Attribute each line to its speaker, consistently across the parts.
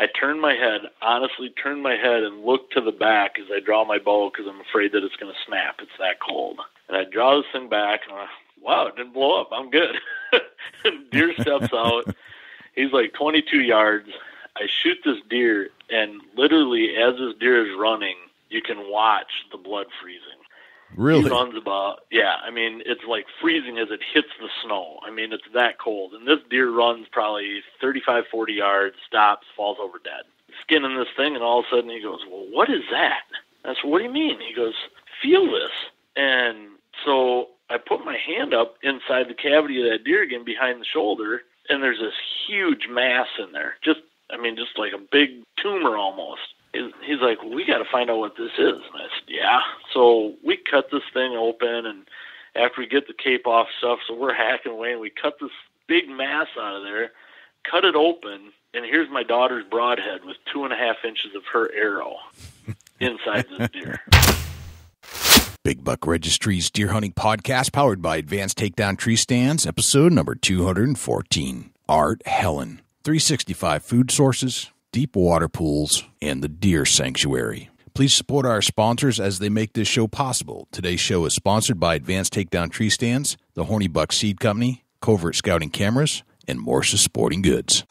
Speaker 1: I honestly turned my head and looked to the back as I draw my bow because I'm afraid that it's going to snap. It's that cold. And I draw this thing back, and wow, it didn't blow up. I'm good. Deer steps out. He's like 22 yards. I shoot this deer, and literally as this deer is running, you can watch the blood freezing.
Speaker 2: Really?
Speaker 1: He runs it's like freezing as it hits the snow. It's that cold. And this deer runs probably 35, 40 yards, stops, falls over dead. Skinning this thing, and all of a sudden he goes, well, what is that? I said, what do you mean? He goes, feel this. And so I put my hand up inside the cavity of that deer again behind the shoulder, and there's this huge mass in there. Just like a big tumor almost. He's like, well, we got to find out what this is. And I said, yeah. So we cut this thing open, and after we get the cape off stuff, so we're hacking away, and we cut this big mass out of there, cut it open, and here's my daughter's broadhead with 2.5 inches of her arrow inside this deer.
Speaker 2: Big Buck Registry's Deer Hunting Podcast, powered by Advanced Takedown Tree Stands, episode number 214. Art Helin. 365 food sources, deep water pools, and the Deer Sanctuary. Please support our sponsors as they make this show possible. Today's show is sponsored by Advanced Takedown Tree Stands, the Horny Buck Seed Company, Covert Scouting Cameras, and Morse's Sporting Goods.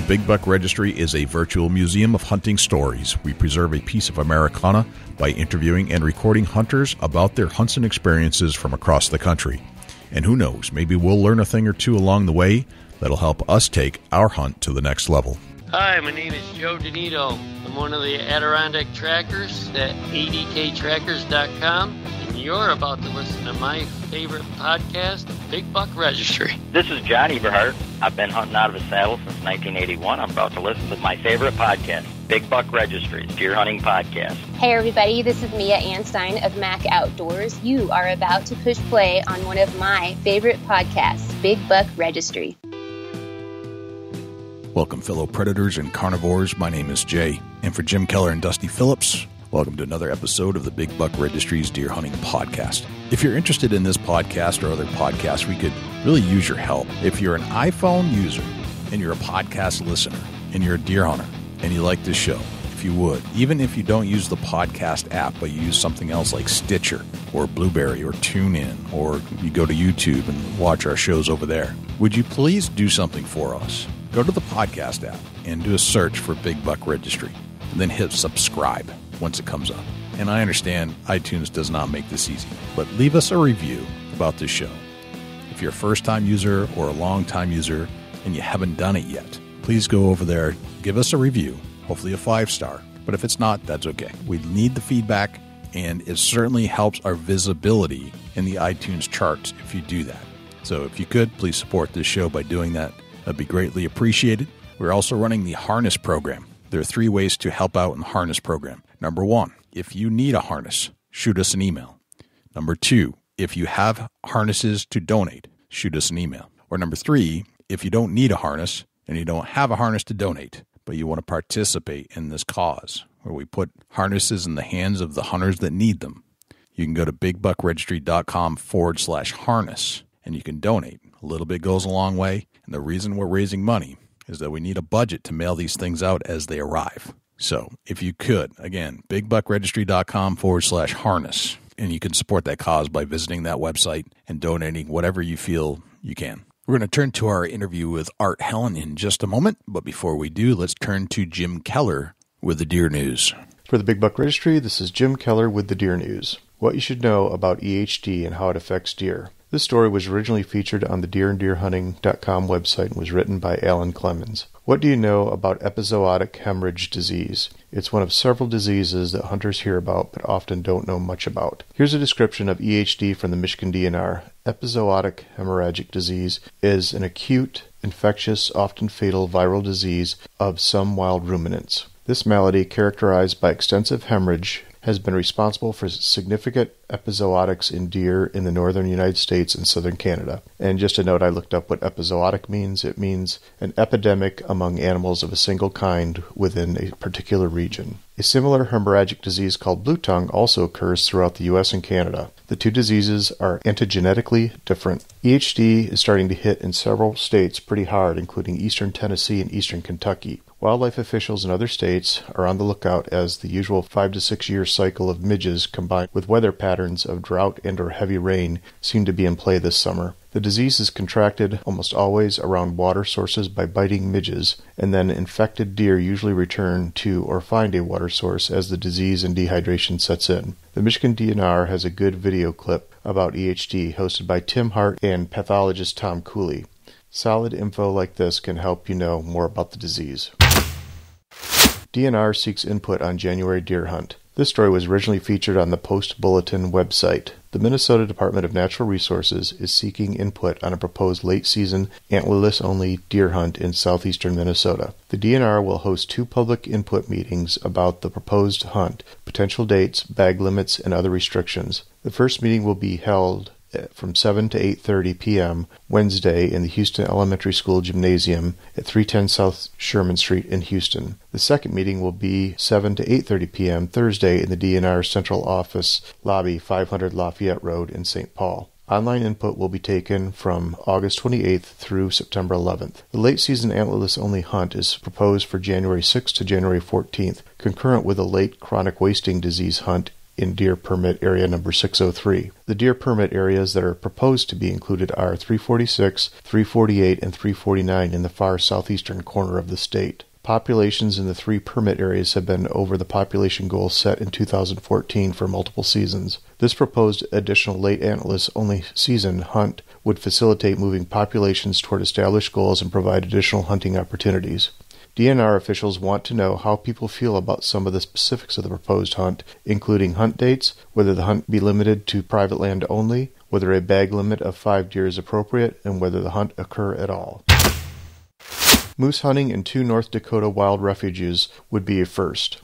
Speaker 2: Big Buck Registry is a virtual museum of hunting stories. We preserve a piece of Americana by interviewing and recording hunters about their hunts and experiences from across the country. And who knows, maybe we'll learn a thing or two along the way that'll help us take our hunt to the next level.
Speaker 3: Hi, my name is Joe Donito. I'm one of the Adirondack trackers at adktrackers.com, and you're about to listen to my favorite podcast, Big Buck Registry.
Speaker 4: This is John Eberhardt. I've been hunting out of a saddle since 1981. I'm about to listen to my favorite podcast, Big Buck Registry's Deer Hunting Podcast.
Speaker 5: Hey everybody, this is Mia Anstein of Mac Outdoors. You are about to push play on one of my favorite podcasts, Big Buck Registry.
Speaker 2: Welcome, fellow predators and carnivores. My name is Jay. And for Jim Keller and Dusty Phillips, welcome to another episode of the Big Buck Registry's Deer Hunting Podcast. If you're interested in this podcast or other podcasts, we could really use your help. If you're an iPhone user and you're a podcast listener and you're a deer hunter and you like this show, if you would, even if you don't use the podcast app, but you use something else like Stitcher or Blueberry or TuneIn, or you go to YouTube and watch our shows over there, would you please do something for us? Go to the podcast app and do a search for Big Buck Registry, and then hit subscribe once it comes up. And I understand iTunes does not make this easy, but leave us a review about this show. If you're a first-time user or a long-time user and you haven't done it yet, please go over there, give us a review, hopefully a 5-star. But if it's not, that's okay. We need the feedback, and it certainly helps our visibility in the iTunes charts if you do that. So if you could, please support this show by doing that. That'd be greatly appreciated. We're also running the harness program. There are 3 ways to help out in the harness program. Number 1, if you need a harness, shoot us an email. Number 2, if you have harnesses to donate, shoot us an email. Or number 3, if you don't need a harness and you don't have a harness to donate, but you want to participate in this cause where we put harnesses in the hands of the hunters that need them, you can go to bigbuckregistry.com/harness and you can donate. A little bit goes a long way. And the reason we're raising money is that we need a budget to mail these things out as they arrive. So if you could, again, bigbuckregistry.com/harness, and you can support that cause by visiting that website and donating whatever you feel you can. We're going to turn to our interview with Art Helin in just a moment. But before we do, let's turn to Jim Keller with the Deer News.
Speaker 6: For the Big Buck Registry, this is Jim Keller with the Deer News. What you should know about EHD and how it affects deer. This story was originally featured on the deeranddeerhunting.com website and was written by Alan Clemens. What do you know about epizootic hemorrhage disease? It's one of several diseases that hunters hear about but often don't know much about. Here's a description of EHD from the Michigan DNR. Epizootic hemorrhagic disease is an acute, infectious, often fatal viral disease of some wild ruminants. This malady, characterized by extensive hemorrhage has been responsible for significant epizootics in deer in the northern United States and southern Canada. And just a note, I looked up what epizootic means. It means an epidemic among animals of a single kind within a particular region. A similar hemorrhagic disease called blue tongue also occurs throughout the U.S. and Canada. The two diseases are antigenetically different. EHD is starting to hit in several states pretty hard, including eastern Tennessee and eastern Kentucky. Wildlife officials in other states are on the lookout as the usual 5 to 6 year cycle of midges combined with weather patterns of drought and or heavy rain seem to be in play this summer. The disease is contracted almost always around water sources by biting midges, and then infected deer usually return to or find a water source as the disease and dehydration sets in. The Michigan DNR has a good video clip about EHD hosted by Tim Hart and pathologist Tom Cooley. Solid info like this can help you know more about the disease. DNR seeks input on January deer hunt. This story was originally featured on the Post Bulletin website. The Minnesota Department of Natural Resources is seeking input on a proposed late-season antlerless-only deer hunt in southeastern Minnesota. The DNR will host 2 public input meetings about the proposed hunt, potential dates, bag limits, and other restrictions. The first meeting will be held from 7 to 8:30 p.m. Wednesday in the Houston Elementary School Gymnasium at 310 South Sherman Street in Houston. The second meeting will be 7 to 8:30 p.m. Thursday in the DNR Central Office Lobby, 500 Lafayette Road in St. Paul. Online input will be taken from August 28th through September 11th. The late-season antlerless-only hunt is proposed for January 6th to January 14th, concurrent with a late chronic wasting disease hunt in deer permit area number 603. The deer permit areas that are proposed to be included are 346, 348, and 349 in the far southeastern corner of the state. Populations in the 3 permit areas have been over the population goal set in 2014 for multiple seasons. This proposed additional late antlerless-only season hunt would facilitate moving populations toward established goals and provide additional hunting opportunities. DNR officials want to know how people feel about some of the specifics of the proposed hunt, including hunt dates, whether the hunt be limited to private land only, whether a bag limit of 5 deer is appropriate, and whether the hunt occur at all. Moose hunting in 2 North Dakota wild refuges would be a first.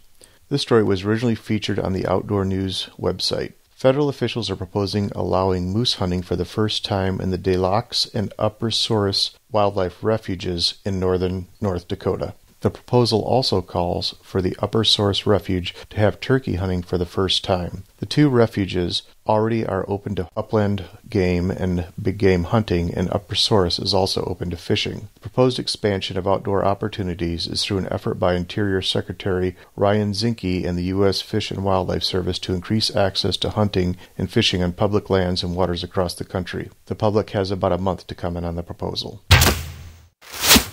Speaker 6: This story was originally featured on the Outdoor News website. Federal officials are proposing allowing moose hunting for the first time in the Des Lacs and Upper Souris wildlife refuges in northern North Dakota. The proposal also calls for the Upper Souris Refuge to have turkey hunting for the first time. The 2 refuges already are open to upland game and big game hunting, and Upper Souris is also open to fishing. The proposed expansion of outdoor opportunities is through an effort by Interior Secretary Ryan Zinke and the U.S. Fish and Wildlife Service to increase access to hunting and fishing on public lands and waters across the country. The public has about a month to comment on the proposal.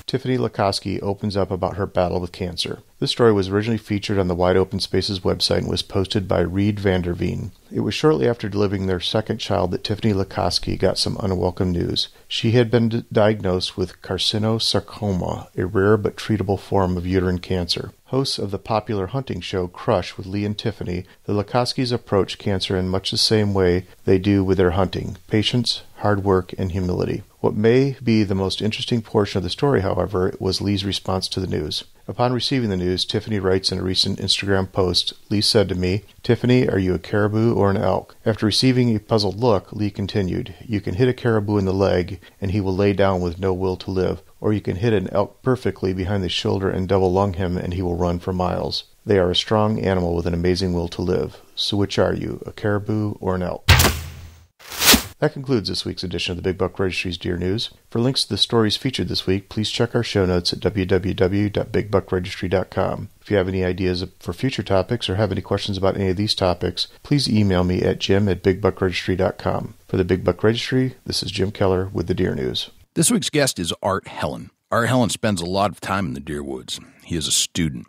Speaker 6: Tiffany Lakosky opens up about her battle with cancer. This story was originally featured on the Wide Open Spaces website and was posted by Reed Vanderveen. It was shortly after delivering their second child that Tiffany Lakosky got some unwelcome news. She had been diagnosed with carcinosarcoma, a rare but treatable form of uterine cancer. Hosts of the popular hunting show Crush with Lee and Tiffany, the Lakoskys approach cancer in much the same way they do with their hunting: patience, hard work, and humility. What may be the most interesting portion of the story, however, was Lee's response to the news. Upon receiving the news, Tiffany writes in a recent Instagram post, "Lee said to me, 'Tiffany, are you a caribou or an elk?' After receiving a puzzled look, Lee continued, 'You can hit a caribou in the leg, and he will lay down with no will to live, or you can hit an elk perfectly behind the shoulder and double lung him, and he will run for miles. They are a strong animal with an amazing will to live. So which are you, a caribou or an elk?'" That concludes this week's edition of the Big Buck Registry's Deer News. For links to the stories featured this week, please check our show notes at www.bigbuckregistry.com. If you have any ideas for future topics or have any questions about any of these topics, please email me at jim@bigbuckregistry.com. For the Big Buck Registry, this is Jim Keller with the Deer News.
Speaker 2: This week's guest is Art Helin. Art Helin spends a lot of time in the deer woods. He is a student.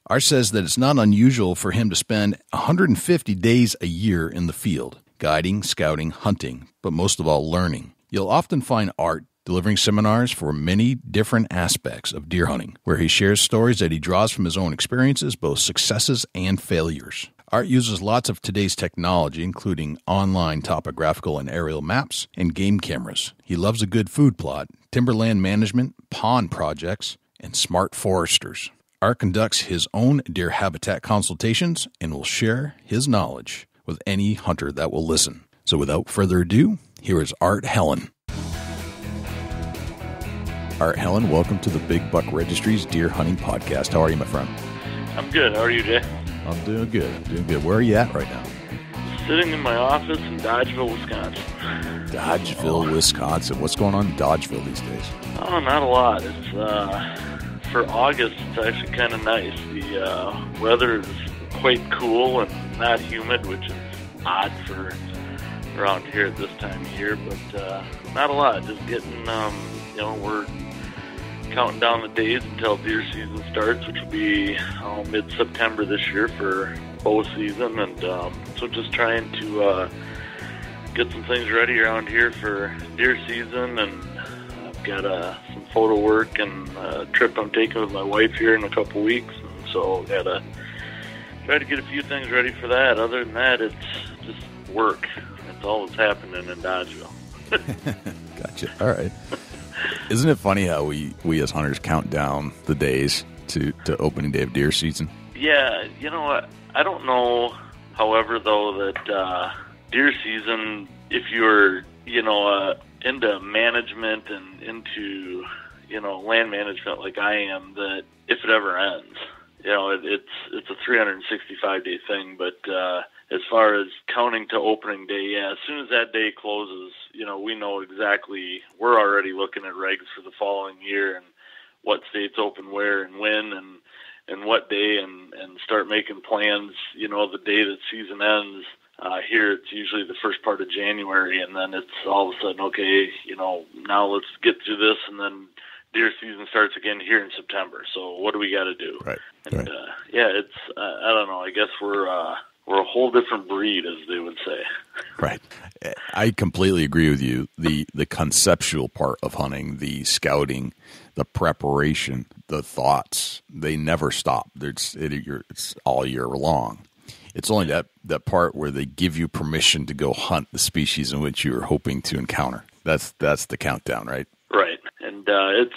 Speaker 2: Art says that it's not unusual for him to spend 150 days a year in the field, guiding, scouting, hunting, but most of all, learning. You'll often find Art delivering seminars for many different aspects of deer hunting, where he shares stories that he draws from his own experiences, both successes and failures. Art uses lots of today's technology, including online topographical and aerial maps and game cameras. He loves a good food plot, timberland management, pond projects, and smart foresters. Art conducts his own deer habitat consultations and will share his knowledge with any hunter that will listen. So without further ado, here is Art Helin. Art Helin, welcome to the Big Buck Registry's Deer Hunting Podcast. How are you, my friend?
Speaker 1: I'm good. How are you, Jay?
Speaker 2: I'm doing good. Where are you at right now?
Speaker 1: Sitting in my office in Dodgeville, Wisconsin.
Speaker 2: Dodgeville, Wisconsin. What's going on in Dodgeville these days?
Speaker 1: Oh, not a lot. It's for August, it's actually kind of nice. The weather is quite cool and not humid, which is odd for around here at this time of year, but not a lot. Just getting, we're counting down the days until deer season starts, which will be mid-September this year for bow season, and so just trying to get some things ready around here for deer season, and I've got some photo work and a trip I'm taking with my wife here in a couple weeks, and so got to try to get a few things ready for that. Other than that, it's just work. That's all that's happening in Dodgeville.
Speaker 2: Gotcha. All right. Isn't it funny how we as hunters count down the days to opening day of deer season?
Speaker 1: Yeah, you know what? I don't know, however, though, that deer season, if you're, into management and into, land management like I am, that if it ever ends, it's a 365-day thing, but as far as counting to opening day, yeah, as soon as that day closes, we know exactly, we're already looking at regs for the following year and what states open where and when and what day and start making plans, the day that season ends. Here it's usually the first part of January, and then it's all of a sudden, okay, now let's get through this, and then deer season starts again here in September. So what do we got to do?
Speaker 2: Right.
Speaker 1: And,
Speaker 2: right.
Speaker 1: It's, I don't know, I guess we're a whole different breed, as they would say.
Speaker 2: Right. I completely agree with you. The conceptual part of hunting, the scouting, the preparation, the thoughts, they never stop. It's all year long. It's only that part where they give you permission to go hunt the species in which you are hoping to encounter. That's the countdown, right?
Speaker 1: Right. And it's,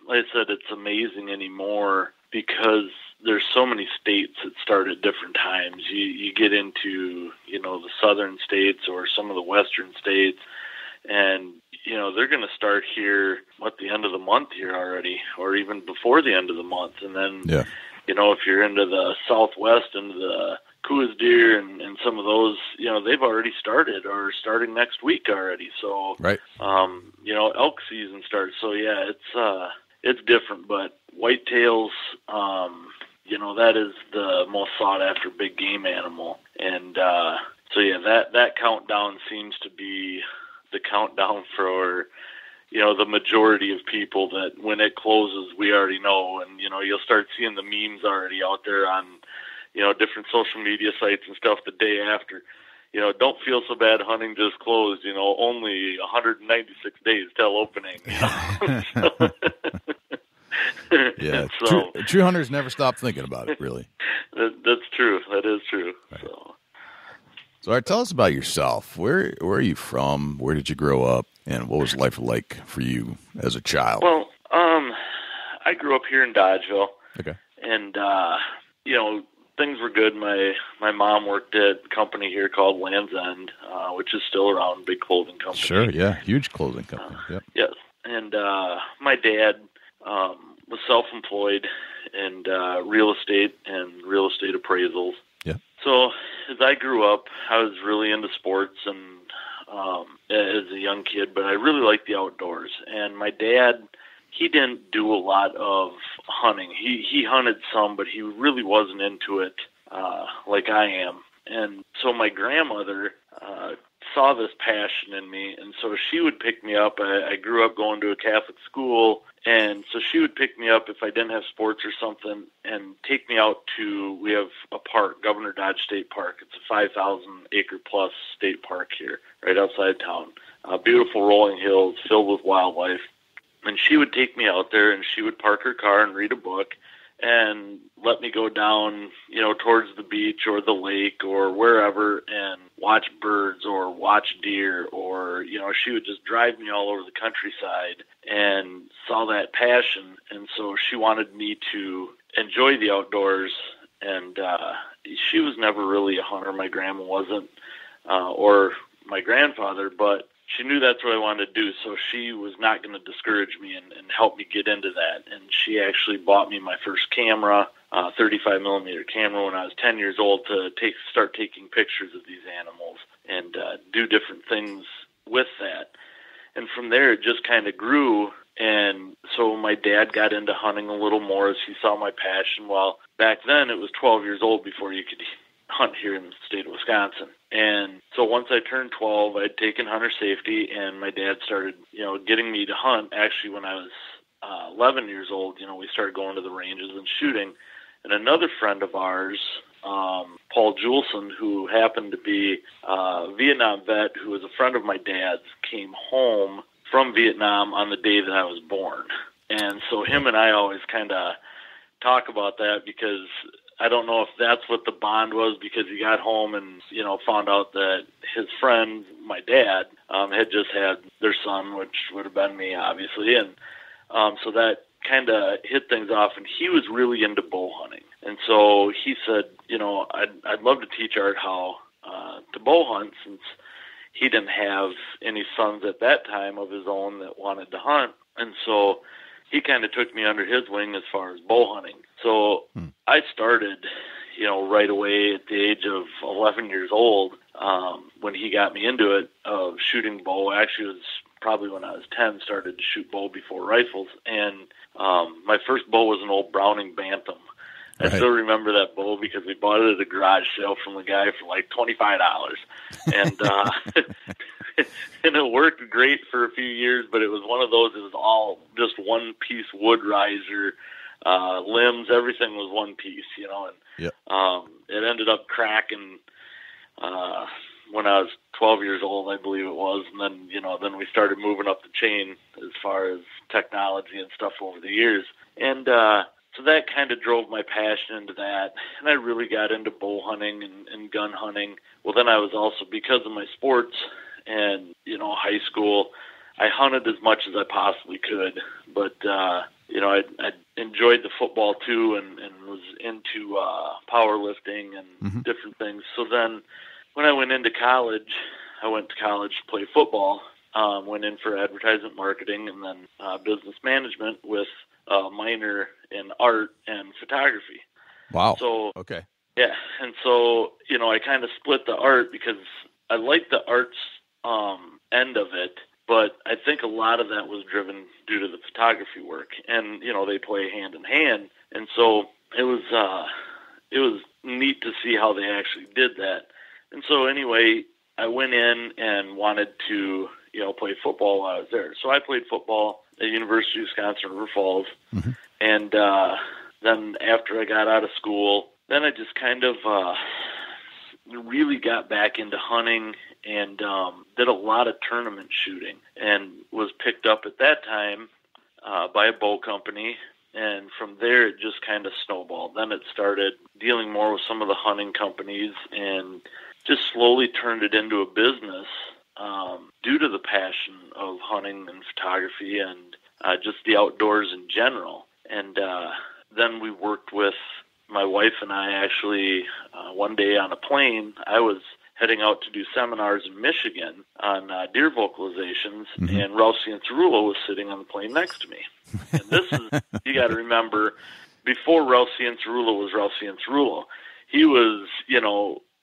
Speaker 1: like I said, it's amazing anymore because there's so many states that start at different times. You get into, the southern states or some of the western states, and, they're going to start here at the end of the month here already, or even before the end of the month. And then,
Speaker 2: yeah.
Speaker 1: If you're into the southwest, into the Coos deer and some of those, they've already started or starting next week already. So,
Speaker 2: right.
Speaker 1: Elk season starts. So, yeah, it's different, but whitetails, that is the most sought after big game animal. And that countdown seems to be the countdown for, the majority of people, that when it closes, we already know. And, you'll start seeing the memes already out there on, different social media sites and stuff the day after. Don't feel so bad, hunting just closed, only 196 days till opening.
Speaker 2: Yeah,
Speaker 1: so,
Speaker 2: true hunters never stop thinking about it, really.
Speaker 1: That's true. That is true.
Speaker 2: Right.
Speaker 1: So,
Speaker 2: All right, tell us about yourself. Where are you from? Where did you grow up? And what was life like for you as a child?
Speaker 1: Well, I grew up here in Dodgeville.
Speaker 2: Okay.
Speaker 1: And, things were good. My mom worked at a company here called Land's End, which is still around, big clothing company.
Speaker 2: Sure, yeah, huge clothing company. Yep.
Speaker 1: Yes. And my dad was self-employed in real estate and real estate appraisals.
Speaker 2: Yeah.
Speaker 1: So as I grew up, I was really into sports and as a young kid, but I really liked the outdoors. And my dad, he didn't do a lot of hunting. He hunted some, but he really wasn't into it like I am. And so my grandmother saw this passion in me, and so she would pick me up. I grew up going to a Catholic school, and so she would pick me up if I didn't have sports or something and take me out to, we have a park, Governor Dodge State Park. It's a 5,000-acre plus state park here, right outside town. Beautiful rolling hills filled with wildlife. And she would take me out there, and she would park her car and read a book, and let me go down, towards the beach or the lake or wherever and watch birds or watch deer, or, she would just drive me all over the countryside and saw that passion. And so she wanted me to enjoy the outdoors. And she was never really a hunter. My grandma wasn't, or my grandfather, but she knew that's what I wanted to do, so she was not going to discourage me and help me get into that. And she actually bought me my first camera, 35 millimeter camera, when I was 10 years old to start taking pictures of these animals and do different things with that. And from there, it just kind of grew. And so my dad got into hunting a little more as he saw my passion. Well, back then it was 12 years old before you could hunt here in the state of Wisconsin. And so once I turned 12, I'd taken hunter safety, and my dad started, getting me to hunt. Actually, when I was 11 years old, we started going to the ranges and shooting. And another friend of ours, Paul Juleson, who happened to be a Vietnam vet who was a friend of my dad's, came home from Vietnam on the day that I was born. And so him and I always kind of talk about that, because I don't know if that's what the bond was, because he got home and, found out that his friend, my dad, had just had their son, which would have been me, obviously. And so that kind of hit things off, and he was really into bow hunting. And so he said, I'd love to teach Art how to bow hunt, since he didn't have any sons at that time of his own that wanted to hunt. And so he kind of took me under his wing as far as bow hunting. So I started, right away at the age of 11 years old, when he got me into it, of shooting bow. Actually, it was probably when I was 10, started to shoot bow before rifles. And my first bow was an old Browning Bantam. I still remember that bow because we bought it at a garage sale from the guy for like $25. And and it worked great for a few years, but it was one of those, it was all just one piece wood riser, limbs, everything was one piece, and it ended up cracking when I was 12 years old, I believe it was. And then, then we started moving up the chain as far as technology and stuff over the years. And so that kind of drove my passion into that. And I really got into bow hunting and gun hunting. Well, then I was also, because of my sports and, high school, I hunted as much as I possibly could. But, I enjoyed the football too, and was into powerlifting and different things. So then when I went into college, I went to college to play football, went in for advertisement marketing and then business management with a minor in art and photography.
Speaker 2: Wow.
Speaker 1: So,
Speaker 2: okay.
Speaker 1: Yeah. And so, I kind of split the art because I like the arts end of it, but I think a lot of that was driven due to the photography work, and, they play hand in hand. And so it was neat to see how they actually did that. And so anyway, I went in and wanted to, play football while I was there. So I played football at University of Wisconsin, River Falls. And then after I got out of school, then I just kind of really got back into hunting and did a lot of tournament shooting, and was picked up at that time by a bow company. And from there, it just kind of snowballed. Then it started dealing more with some of the hunting companies, and just slowly turned it into a business due to the passion of hunting and photography and just the outdoors in general. And then we worked with my wife and I, actually, one day on a plane. I was heading out to do seminars in Michigan on deer vocalizations, and Ralph Cianciarulo was sitting on the plane next to me. And this is, you got to remember, before Ralph Cianciarulo was Ralph Cianciarulo. He was,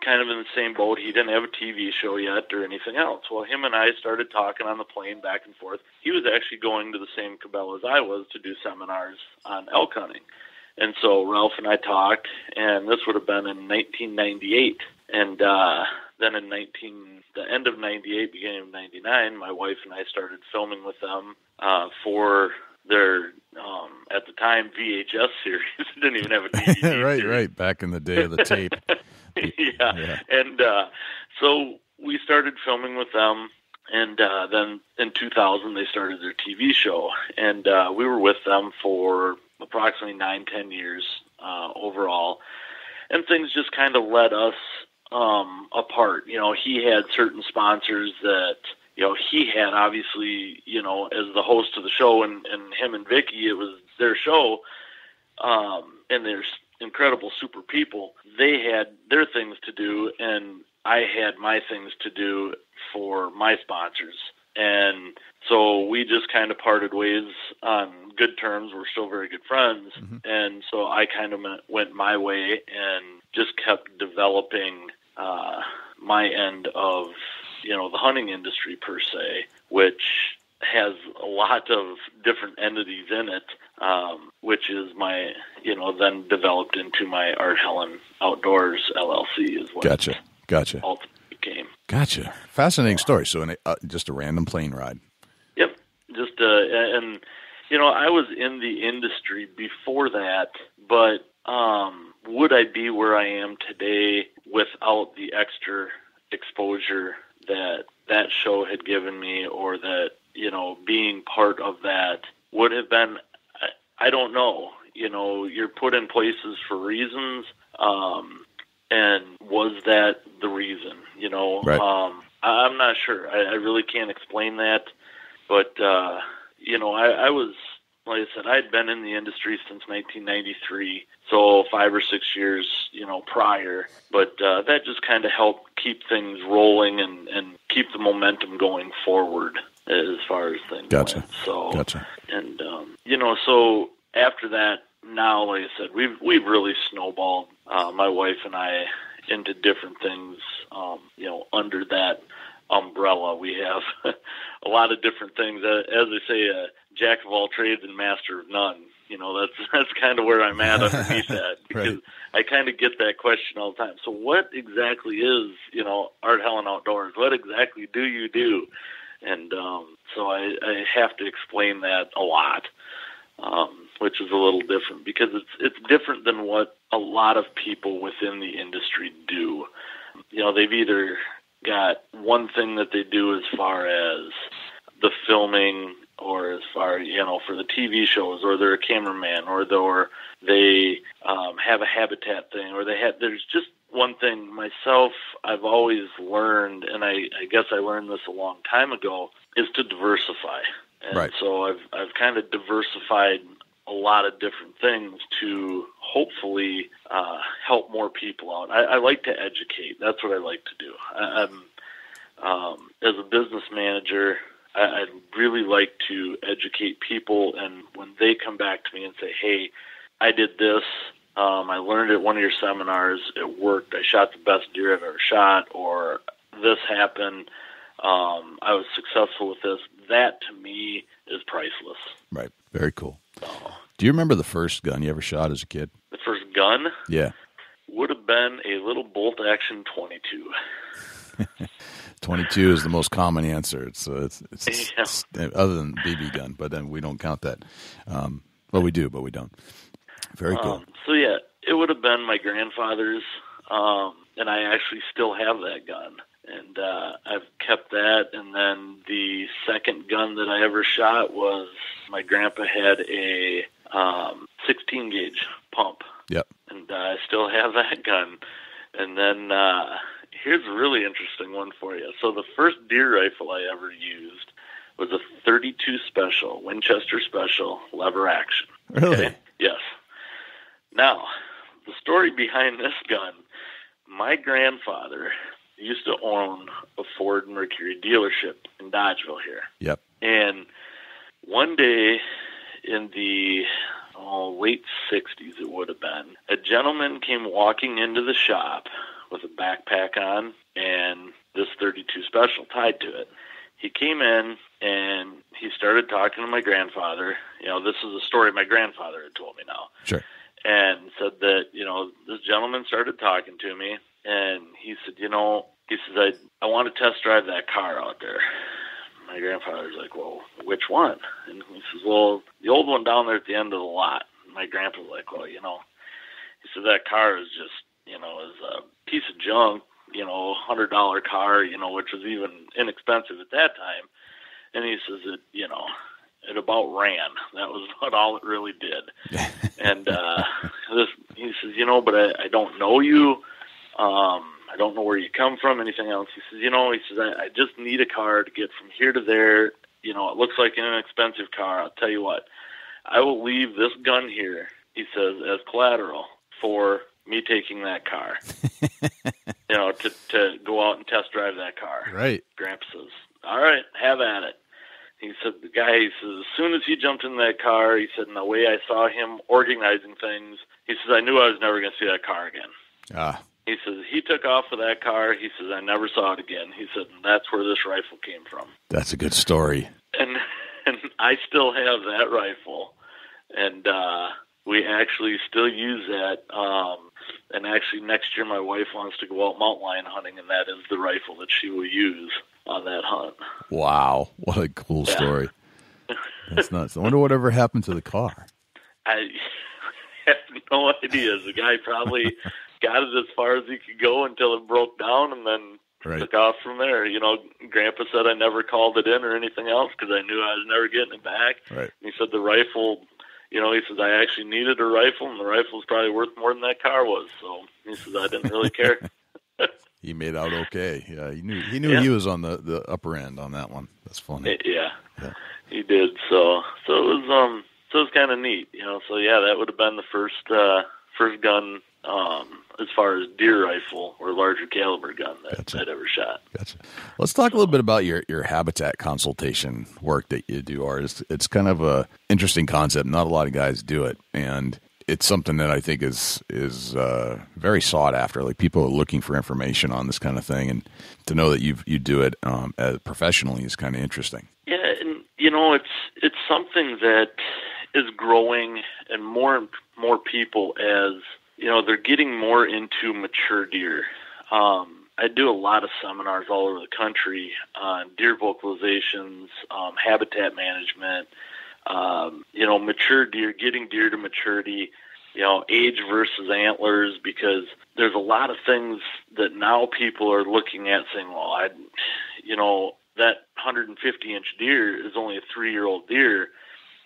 Speaker 1: kind of in the same boat. He didn't have a TV show yet or anything else. Well, him and I started talking on the plane back and forth. He was actually going to the same cabell as I was to do seminars on elk hunting. And so Ralph and I talked, and this would have been in 1998. And then in the end of 98, beginning of 99, my wife and I started filming with them for their, at the time, VHS series. It didn't even have a DVD
Speaker 2: Right,
Speaker 1: series.
Speaker 2: right, back in the day of the tape.
Speaker 1: Yeah. And so we started filming with them, and then in 2000 they started their TV show, and we were with them for approximately 9-10 years overall, and things just kind of led us apart. He had certain sponsors that he had, obviously, as the host of the show, and him and Vicky, it was their show, and they're incredible, super people. They had their things to do, and I had my things to do for my sponsors. And so we just kind of parted ways on good terms. We're still very good friends. Mm-hmm. And so I kind of went my way and just kept developing my end of, the hunting industry per se, which has a lot of different entities in it, which is my, then developed into my Art Helin Outdoors LLC is what
Speaker 2: Gotcha.
Speaker 1: ultimately became.
Speaker 2: Gotcha. Fascinating story. So just a random plane ride.
Speaker 1: Yep. Just, and, I was in the industry before that, but would I be where I am today without the extra exposure that show had given me, or that, being part of that would have been, I don't know. You're put in places for reasons, and was that the reason?
Speaker 2: Right.
Speaker 1: I'm not sure. I really can't explain that, but I was, like I said, I'd been in the industry since 1993, so 5 or 6 years, prior. But that just kind of helped keep things rolling and keep the momentum going forward as far as things
Speaker 2: Gotcha.
Speaker 1: went. So,
Speaker 2: Gotcha.
Speaker 1: And so after that, now, like I said, we've really snowballed, my wife and I, into different things. Under that umbrella, we have a lot of different things. As they say, jack of all trades and master of none. That's kind of where I'm at underneath that, because
Speaker 2: Right.
Speaker 1: I kind of get that question all the time. So what exactly is, Art Helin Outdoors? What exactly do you do? And so I have to explain that a lot, which is a little different, because it's different than what a lot of people within the industry do. They've either got one thing that they do as far as the filming, or as far, for the TV shows, or they're a cameraman, or they have a habitat thing, or there's just one thing. Myself, I've always learned, and I guess I learned this a long time ago, is to diversify. And
Speaker 2: Right.
Speaker 1: so I've kind of diversified a lot of different things to hopefully help more people out. I like to educate. That's what I like to do. I'm as a business manager, I'd really like to educate people, and when they come back to me and say, hey, I did this, I learned at one of your seminars, it worked, I shot the best deer I've ever shot, or this happened, I was successful with this, that to me is priceless.
Speaker 2: Right. Very cool. Do you remember the first gun you ever shot as a kid?
Speaker 1: The first gun?
Speaker 2: Yeah.
Speaker 1: Would have been a little bolt-action 22.
Speaker 2: 22 is the most common answer. It's
Speaker 1: Yeah.
Speaker 2: other than BB gun, but then we don't count that. Well, we do, but we don't. Very cool.
Speaker 1: So yeah, it would have been my grandfather's, and I actually still have that gun, and I've kept that. And then the second gun that I ever shot was my grandpa had a 16 gauge pump.
Speaker 2: Yep.
Speaker 1: And I still have that gun. And then here's a really interesting one for you. So the first deer rifle I ever used was a 32 Special, Winchester Special, lever action.
Speaker 2: Really?
Speaker 1: Okay? Yes. Now, the story behind this gun, my grandfather used to own a Ford Mercury dealership in Dodgeville here.
Speaker 2: Yep.
Speaker 1: And one day in the late 60s, it would have been, a gentleman came walking into the shop with a backpack on and this 32 Special tied to it. He came in and he started talking to my grandfather. This is a story my grandfather had told me now.
Speaker 2: Sure.
Speaker 1: And said that, this gentleman started talking to me, and he said, I want to test drive that car out there. My grandfather's like, well, which one? And he says, well, the old one down there at the end of the lot. And my grandpa's like, well, he said, that car is just, is a piece of junk, $100 car, which was even inexpensive at that time. And he says that, it about ran. That was about all it really did. And he says, but I don't know you. I don't know where you come from, anything else. He says, I just need a car to get from here to there. It looks like an inexpensive car. I'll tell you what, I will leave this gun here, he says, as collateral for me taking that car, to go out and test drive that car.
Speaker 2: Right.
Speaker 1: Grandpa says, all right, have at it. He said, he says, as soon as he jumped in that car, he said, in the way I saw him organizing things, he says, I knew I was never going to see that car again. He says, he took off with that car. He says, I never saw it again. He said, and that's where this rifle came from.
Speaker 2: That's a good story.
Speaker 1: And I still have that rifle. And we actually still use that. And actually next year my wife wants to go out mountain lion hunting, and that is the rifle that she will use on that hunt.
Speaker 2: Wow. What a cool story. That's nuts. I wonder whatever happened to the car. I
Speaker 1: have no idea. The guy probably got it as far as he could go until it broke down, and then took off from there. Grandpa said I never called it in or anything else because I knew I was never getting it back.
Speaker 2: Right.
Speaker 1: And he said the rifle, he says I actually needed a rifle, and the rifle was probably worth more than that car was. So he says I didn't really care.
Speaker 2: He made out okay. Yeah, he knew he was on the upper end on that one. That's funny.
Speaker 1: Yeah. He did. So it was kind of neat, So yeah, that would have been the first gun as far as deer rifle or larger caliber gun that I'd ever shot.
Speaker 2: Gotcha. Let's talk a little bit about your habitat consultation work that you do, Art. It's kind of a interesting concept. Not a lot of guys do it, and it's something that I think is very sought after. Like, people are looking for information on this kind of thing, and to know that you do it professionally is kind of interesting.
Speaker 1: Yeah, and it's something that is growing, and more people as they're getting more into mature deer. I do a lot of seminars all over the country on deer vocalizations, habitat management, mature deer, getting deer to maturity, age versus antlers, because there's a lot of things that now people are looking at saying, well, that 150-inch deer is only a 3-year-old deer.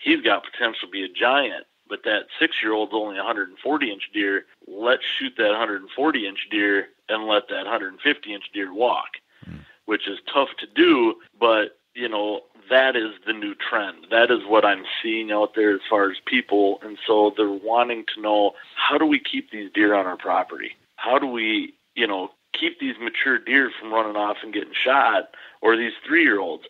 Speaker 1: He's got potential to be a giant, but that 6-year-old's only a 140-inch deer. Let's shoot that 140-inch deer and let that 150-inch deer walk, which is tough to do, but, that is the new trend. That is what I'm seeing out there as far as people, and so they're wanting to know, how do we keep these deer on our property? How do we, keep these mature deer from running off and getting shot, or these 3-year-olds?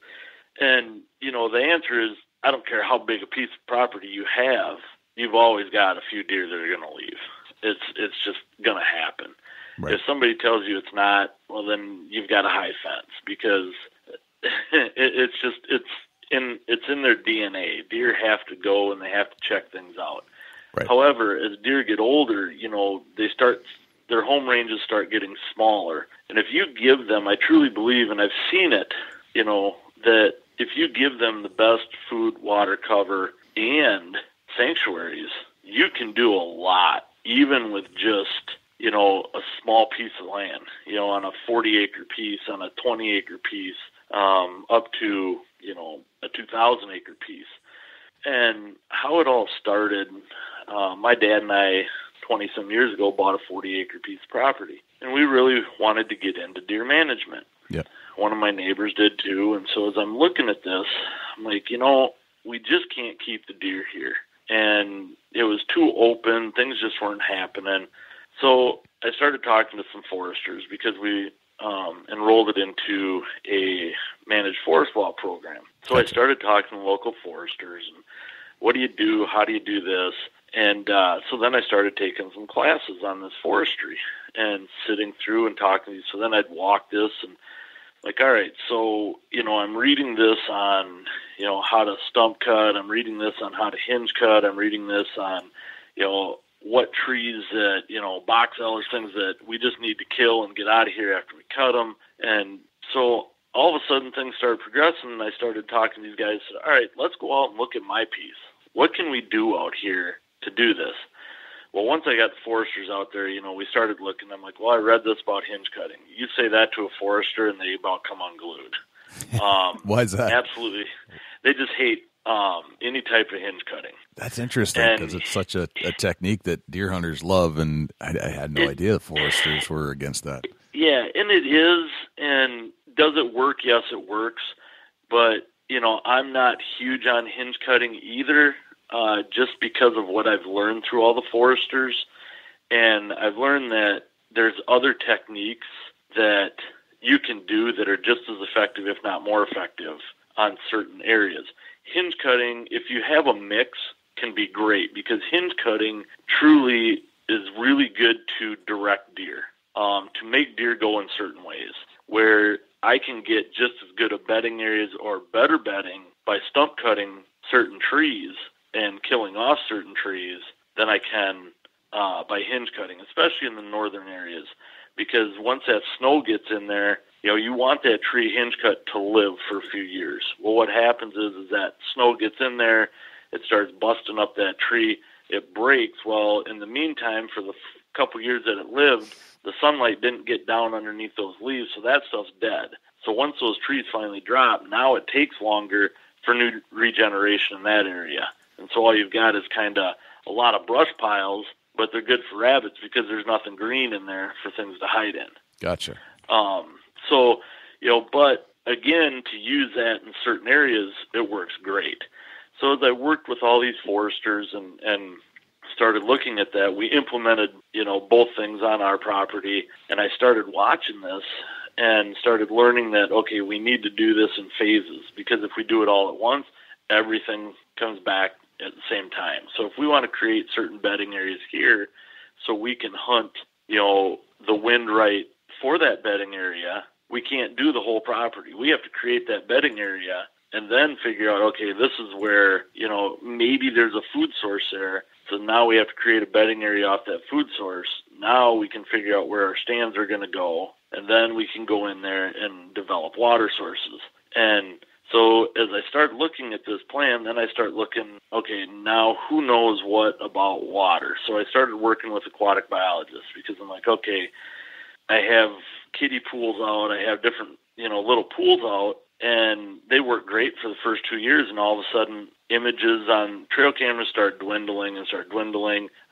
Speaker 1: And, the answer is, I don't care how big a piece of property you have, you've always got a few deer that are going to leave. It's just going to happen. Right. If somebody tells you it's not, well, then you've got a high fence, because it's in their DNA. Deer have to go and they have to check things out. Right. However, as deer get older, their home ranges start getting smaller. And if you give them, I truly believe, and I've seen it, that if you give them the best food, water, cover, and sanctuaries, you can do a lot, even with just, a small piece of land, on a 40-acre piece, on a 20-acre piece, up to, a 2,000-acre piece. And how it all started, my dad and I, 20-some years ago, bought a 40-acre piece of property. And we really wanted to get into deer management. Yeah. One of my neighbors did too. And so as I'm looking at this, I'm like, we just can't keep the deer here. And it was too open. Things just weren't happening. So I started talking to some foresters, because we enrolled it into a managed forest law program. So I started talking to local foresters, and what do you do? How do you do this? And so then I started taking some classes on this forestry and sitting through and talking to you. So then I'd walk this and like, all right, so, I'm reading this on, how to stump cut. I'm reading this on how to hinge cut. I'm reading this on, what trees that, box elders, things that we just need to kill and get out of here after we cut them. And so all of a sudden things started progressing, and I started talking to these guys. Said, all right, let's go out and look at my piece. What can we do out here to do this? Well, once I got the foresters out there, we started looking. I'm like, well, I read this about hinge cutting. You say that to a forester, and they about come unglued.
Speaker 2: Why is that?
Speaker 1: Absolutely. They just hate any type of hinge cutting.
Speaker 2: That's interesting because it's such a technique that deer hunters love, and I had no idea foresters were against that.
Speaker 1: Yeah, and it is, and does it work? Yes, it works, but, I'm not huge on hinge cutting either, just because of what I've learned through all the foresters, and I've learned that there's other techniques that you can do that are just as effective, if not more effective, on certain areas. Hinge cutting, if you have a mix, can be great because hinge cutting truly is really good to direct deer, to make deer go in certain ways, where I can get just as good of bedding areas or better bedding by stump cutting certain trees and killing off certain trees than I can by hinge cutting, especially in the northern areas, because once that snow gets in there, you want that tree hinge cut to live for a few years. Well, what happens is that snow gets in there, it starts busting up that tree, it breaks. Well, in the meantime, for the couple years that it lived, the sunlight didn't get down underneath those leaves, so that stuff's dead. So once those trees finally drop, now it takes longer for new regeneration in that area. And so all you've got is kind of a lot of brush piles, but they're good for rabbits because there's nothing green in there for things to hide in.
Speaker 2: Gotcha.
Speaker 1: But again, to use that in certain areas, it works great. So as I worked with all these foresters and started looking at that, we implemented, both things on our property, and I started watching this and started learning that, okay, we need to do this in phases, because if we do it all at once, everything comes back at the same time. So if we want to create certain bedding areas here so we can hunt, the wind right for that bedding area, we can't do the whole property. We have to create that bedding area and then figure out, okay, this is where, maybe there's a food source there. So now we have to create a bedding area off that food source. Now we can figure out where our stands are going to go, and then we can go in there and develop water sources. And so as I start looking at this plan, then I start looking, okay, now who knows what about water? So I started working with aquatic biologists because I'm like, okay, I have kiddie pools out, I have different, little pools out, and they work great for the first 2 years, and all of a sudden images on trail cameras start dwindling.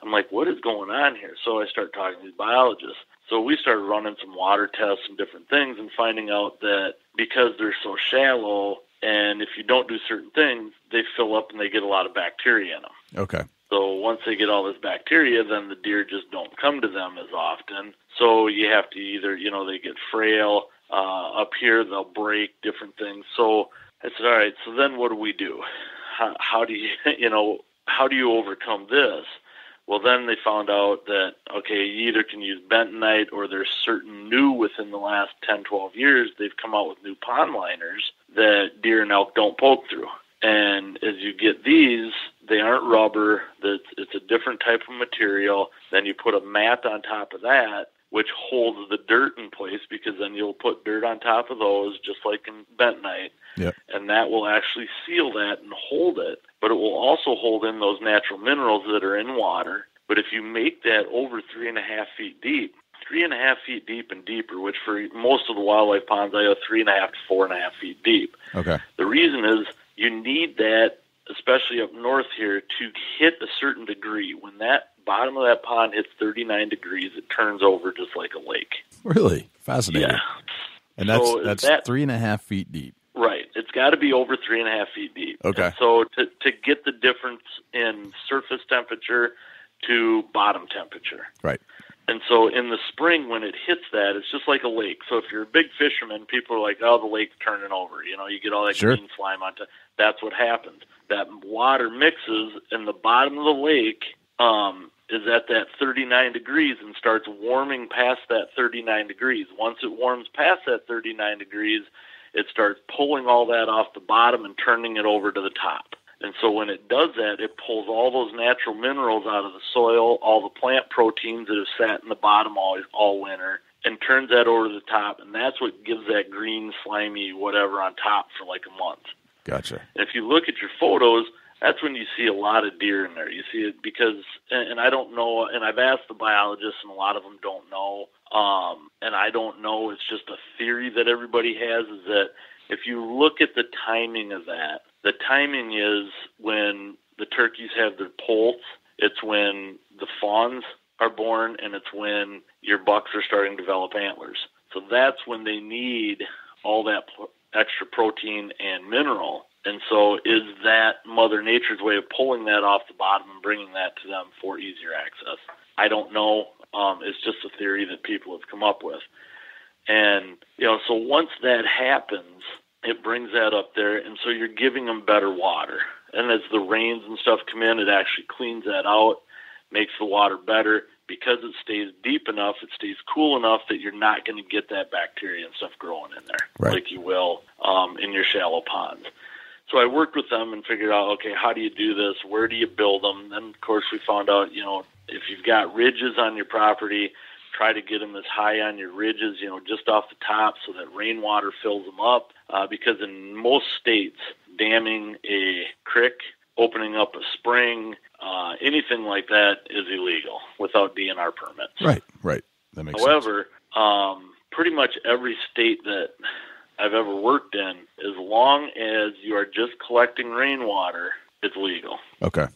Speaker 1: I'm like, what is going on here? So I start talking to these biologists. So we started running some water tests and different things and finding out that because they're so shallow and if you don't do certain things, they fill up and they get a lot of bacteria in them.
Speaker 2: Okay.
Speaker 1: So once they get all this bacteria, then the deer just don't come to them as often. So you have to either, they get frail. Up here, they'll break, different things. So I said, all right, so then what do we do? How do you overcome this? Well, then they found out that, okay, you either can use bentonite or there's certain new within the last 10, 12 years, they've come out with new pond liners that deer and elk don't poke through. And as you get these, they aren't rubber. It's a different type of material. Then you put a mat on top of that, which holds the dirt in place, because then you'll put dirt on top of those, just like in bentonite.
Speaker 2: Yep.
Speaker 1: And that will actually seal that and hold it. But it will also hold in those natural minerals that are in water. But if you make that over 3.5 feet deep, 3.5 feet deep and deeper, which for most of the wildlife ponds, I have 3.5 to 4.5 feet deep.
Speaker 2: Okay.
Speaker 1: The reason is you need that, especially up north here, to hit a certain degree. When that bottom of that pond hits 39 degrees, it turns over just like a lake.
Speaker 2: Really? Fascinating.
Speaker 1: Yeah.
Speaker 2: And
Speaker 1: So
Speaker 2: that's 3.5 feet deep.
Speaker 1: Right. It's got to be over 3.5 feet deep.
Speaker 2: Okay.
Speaker 1: And so to get the difference in surface temperature to bottom temperature.
Speaker 2: Right.
Speaker 1: And so in the spring, when it hits that, it's just like a lake. So if you're a big fisherman, people are like, oh, the lake's turning over. You get all that
Speaker 2: Sure.
Speaker 1: green slime on top. That's what happens. That water mixes, and the bottom of the lake is at that 39 degrees and starts warming past that 39 degrees. Once it warms past that 39 degrees, it starts pulling all that off the bottom and turning it over to the top. And so when it does that, it pulls all those natural minerals out of the soil, all the plant proteins that have sat in the bottom all winter, and turns that over to the top. And that's what gives that green, slimy whatever on top for like a month.
Speaker 2: Gotcha.
Speaker 1: And if you look at your photos, that's when you see a lot of deer in there. You see it because, and I don't know, and I've asked the biologists, and a lot of them don't know. And I don't know, it's just a theory that everybody has, is that if you look at the timing of that, The timing is when the turkeys have their poults, it's when the fawns are born, and it's when your bucks are starting to develop antlers. So that's when they need all that extra protein and mineral. And so is that Mother Nature's way of pulling that off the bottom and bringing that to them for easier access? I don't know. It's just a theory that people have come up with. And, so once that happens, it brings that up there, and so you're giving them better water. And as the rains and stuff come in, it actually cleans that out, makes the water better. Because it stays deep enough, it stays cool enough that you're not going to get that bacteria and stuff growing in there, like you will in your shallow ponds. So I worked with them and figured out, okay, how do you do this? Where do you build them? Then, of course, we found out, if you've got ridges on your property, try to get them as high on your ridges, just off the top so that rainwater fills them up. Because in most states, damming a creek, opening up a spring, anything like that is illegal without DNR permits.
Speaker 2: Right. That makes sense.
Speaker 1: However, pretty much every state that I've ever worked in, as long as you are just collecting rainwater, it's legal.
Speaker 2: Okay.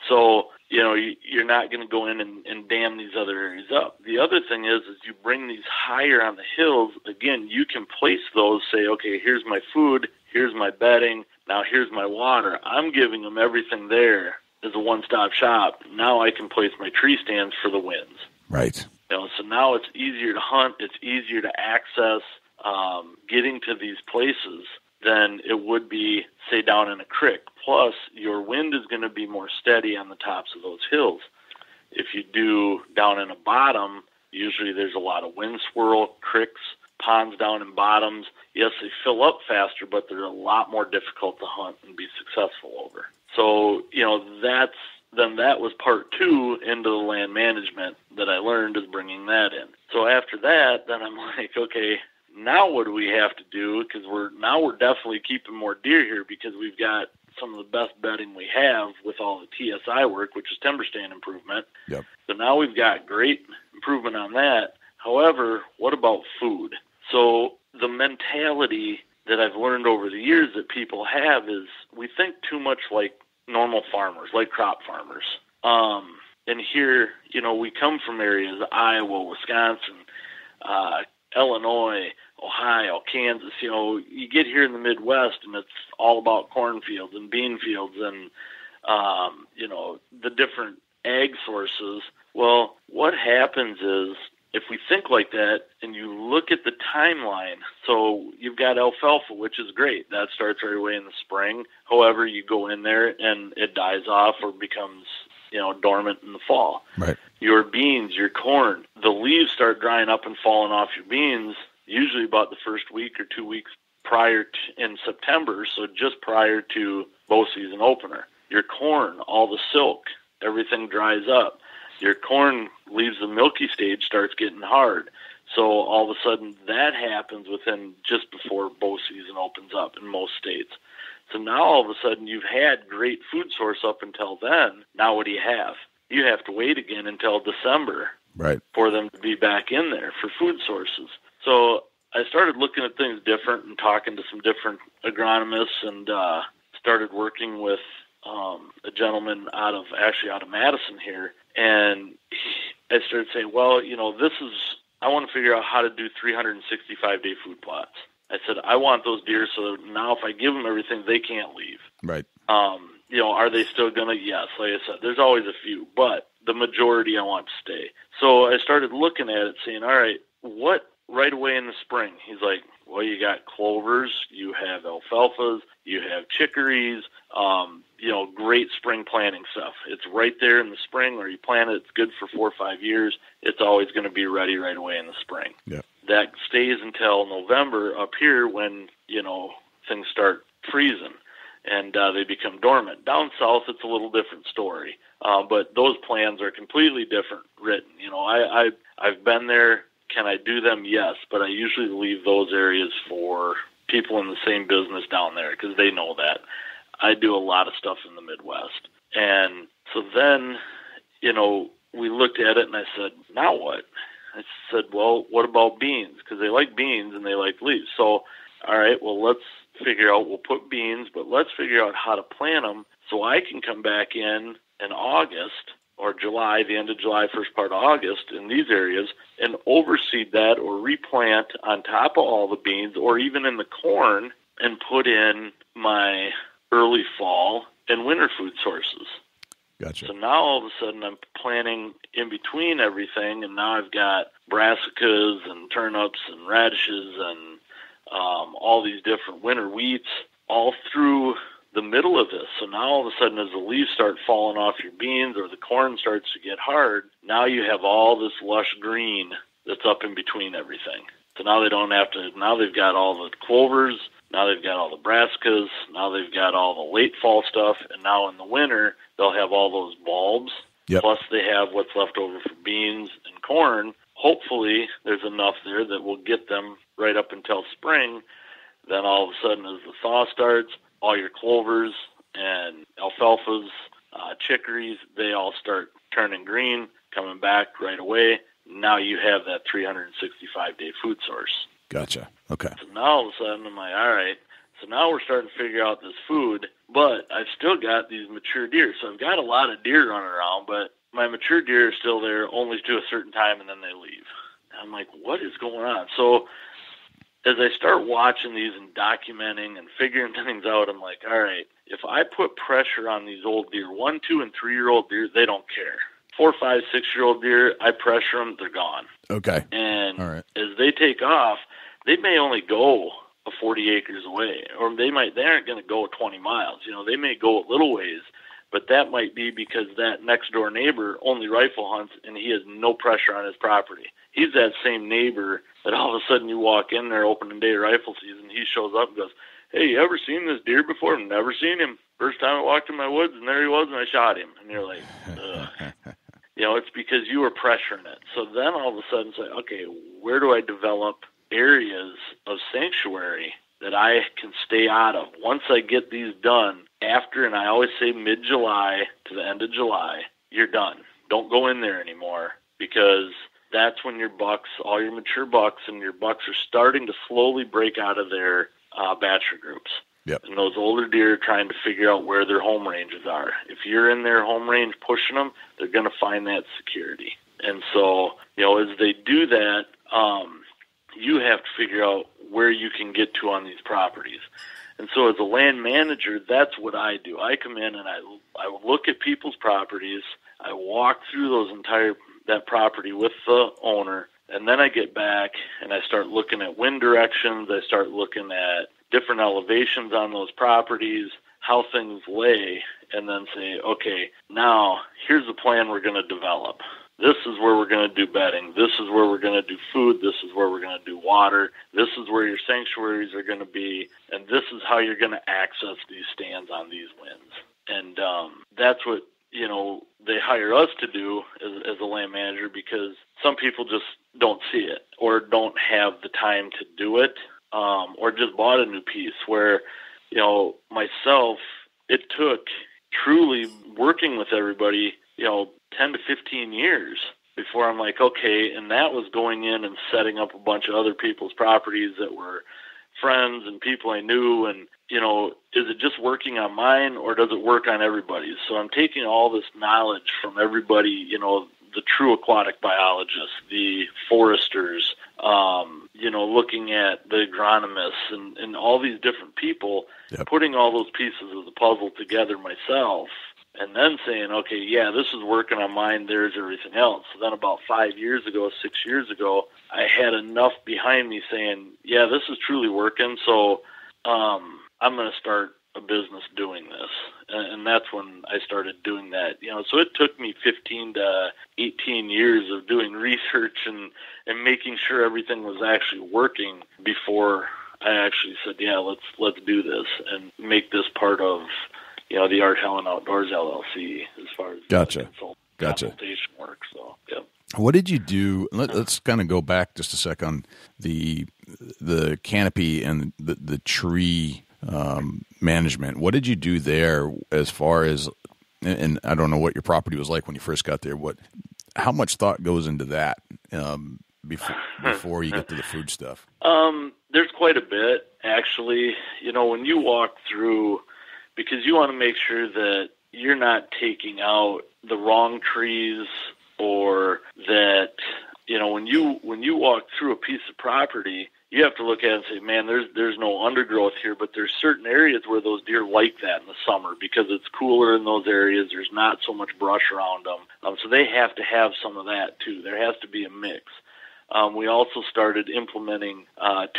Speaker 1: So, you're not going to go in and dam these other areas up. The other thing is you bring these higher on the hills. Again, you can place those, say, okay, here's my food, here's my bedding, now here's my water. I'm giving them everything there as a one-stop shop. Now I can place my tree stands for the winds.
Speaker 2: Right.
Speaker 1: So now it's easier to hunt, it's easier to access getting to these places than it would be, say, down in a creek. Plus, your wind is going to be more steady on the tops of those hills. If you do down in a bottom, usually there's a lot of wind swirl, creeks, ponds down in bottoms. Yes, they fill up faster, but they're a lot more difficult to hunt and be successful over. So, that was part 2 into the land management that I learned, is bringing that in. So after that, then I'm like, okay, now what do we have to do? Because we're definitely keeping more deer here because we've got some of the best bedding we have with all the TSI work, which is timber stand improvement.
Speaker 2: Yep.
Speaker 1: So now we've got great improvement on that. However, what about food? So the mentality that I've learned over the years that people have is we think too much like normal farmers, like crop farmers. And here, we come from areas, Iowa, Wisconsin, Illinois, Ohio, Kansas. You get here in the Midwest and it's all about cornfields and bean fields and, the different ag sources. Well, what happens is if we think like that and you look at the timeline, so you've got alfalfa, which is great. That starts right away in the spring. However, you go in there and it dies off or becomes, dormant in the fall.
Speaker 2: Right.
Speaker 1: Your beans, your corn, the leaves start drying up and falling off your beans usually about the first week or 2 weeks in September, so just prior to bow season opener. Your corn, all the silk, everything dries up. Your corn leaves the milky stage, starts getting hard. So all of a sudden that happens within just before bow season opens up in most states. So now all of a sudden you've had great food source up until then. Now what do you have? You have to wait again until December for them to be back in there for food sources. So I started looking at things different and talking to some different agronomists and started working with a gentleman out of Madison here. And I started saying, well, I want to figure out how to do 365-day food plots. I said, I want those deer so now if I give them everything, they can't leave.
Speaker 2: Right.
Speaker 1: Are they still going to? Yes, like I said, there's always a few, but the majority I want to stay. So I started looking at it saying, all right, what right away in the spring? He's like, well, you got clovers, you have alfalfas, you have chicories, great spring planting stuff. It's right there in the spring where you plant it. It's good for 4 or 5 years. It's always going to be ready right away in the spring.
Speaker 2: Yeah.
Speaker 1: That stays until November up here when, things start freezing and they become dormant. Down south, it's a little different story. But those plans are completely different written. I've been there. Can I do them? Yes, but I usually leave those areas for people in the same business down there because they know that. I do a lot of stuff in the Midwest. And so then, we looked at it and I said, now what? I said, well, what about beans? Because they like beans and they like leaves. So all right, well, let's figure out, we'll put beans, but let's figure out how to plant them so I can come back in August or July, the end of July, first part of August in these areas, and overseed that or replant on top of all the beans or even in the corn and put in my early fall and winter food sources.
Speaker 2: Gotcha.
Speaker 1: So now all of a sudden I'm planting in between everything, and now I've got brassicas and turnips and radishes and all these different winter wheats all through the middle of this. So now all of a sudden as the leaves start falling off your beans or the corn starts to get hard, now you have all this lush green that's up in between everything. So now they don't have to, now they've got all the clovers, now they've got all the brassicas, now they've got all the late fall stuff, and now in the winter they'll have all those bulbs, plus they have what's left over for beans and corn. Hopefully there's enough there that will get them right up until spring. Then all of a sudden as the thaw starts, all your clovers and alfalfas, chicories, they all start turning green, coming back right away. Now you have that 365-day food source.
Speaker 2: Gotcha. Okay.
Speaker 1: So now all of a sudden I'm like, all right, so now we're starting to figure out this food, but I've still got these mature deer. So I've got a lot of deer running around, but my mature deer are still there only to a certain time, and then they leave. And I'm like, what is going on? So as I start watching these and documenting and figuring things out, I'm like, all right, if I put pressure on these old deer, 1, 2, and 3-year-old deer, they don't care. 4, 5, 6-year-old deer, I pressure them, they're gone.
Speaker 2: Okay.
Speaker 1: And
Speaker 2: all right,
Speaker 1: as they take off, they may only go 40 acres away, or they aren't going to go 20 miles. You know, they may go a little ways, but that might be because that next door neighbor only rifle hunts and he has no pressure on his property. He's that same neighbor that all of a sudden you walk in there opening day rifle season, he shows up and goes, hey, you ever seen this deer before? I've never seen him. First time I walked in my woods and there he was and I shot him. And you're like, ugh. You know, it's because you were pressuring it. So then all of a sudden say, okay, where do I develop areas of sanctuary that I can stay out of? Once I get these done, after, and I always say mid-July to the end of July, you're done. Don't go in there anymore, because that's when your bucks, all your mature bucks and your bucks are starting to slowly break out of their bachelor groups.
Speaker 2: Yep.
Speaker 1: And those older deer are trying to figure out where their home ranges are. If you're in their home range pushing them, they're going to find that security. And so, you know, as they do that, you have to figure out where you can get to on these properties. And so as a land manager, that's what I do. I come in and I look at people's properties. I walk through that property with the owner, and then I get back and I start looking at wind directions. I start looking at different elevations on those properties, how things lay, and then say, okay, now here's the plan we're going to develop. This is where we're going to do bedding. This is where we're going to do food. This is where we're going to do water. This is where your sanctuaries are going to be. And this is how you're going to access these stands on these winds. And that's what, you know, they hire us to do as a land manager, because some people just don't see it or don't have the time to do it, or just bought a new piece where, you know, myself, it took truly working with everybody, you know, 10 to 15 years before I'm like, okay, and that was going in and setting up a bunch of other people's properties that were friends and people I knew, and, you know, is it just working on mine or does it work on everybody's? So I'm taking all this knowledge from everybody, you know, the true aquatic biologists, the foresters, you know, looking at the agronomists and all these different people, putting all those pieces of the puzzle together myself, and then saying, okay, yeah, this is working on mine, there's everything else. So then about 6 years ago, I had enough behind me saying, yeah, this is truly working, so I'm going to start a business doing this. And that's when I started doing that. You know, so it took me 15 to 18 years of doing research and making sure everything was actually working before I actually said, yeah, let's do this and make this part of, you know, the Art Helin Outdoors LLC as far as consultation work. So, yeah.
Speaker 2: What did you do? Let's kind of go back just a sec on the canopy and the tree management. What did you do there as far as, and I don't know what your property was like when you first got there, how much thought goes into that? before you get to the food stuff?
Speaker 1: There's quite a bit, actually. When you walk through, because you want to make sure that you're not taking out the wrong trees, or that, when you walk through a piece of property, you have to look at it and say, man, there's no undergrowth here, but there's certain areas where those deer like that in the summer because it's cooler in those areas. There's not so much brush around them. So they have to have some of that too. There has to be a mix. We also started implementing,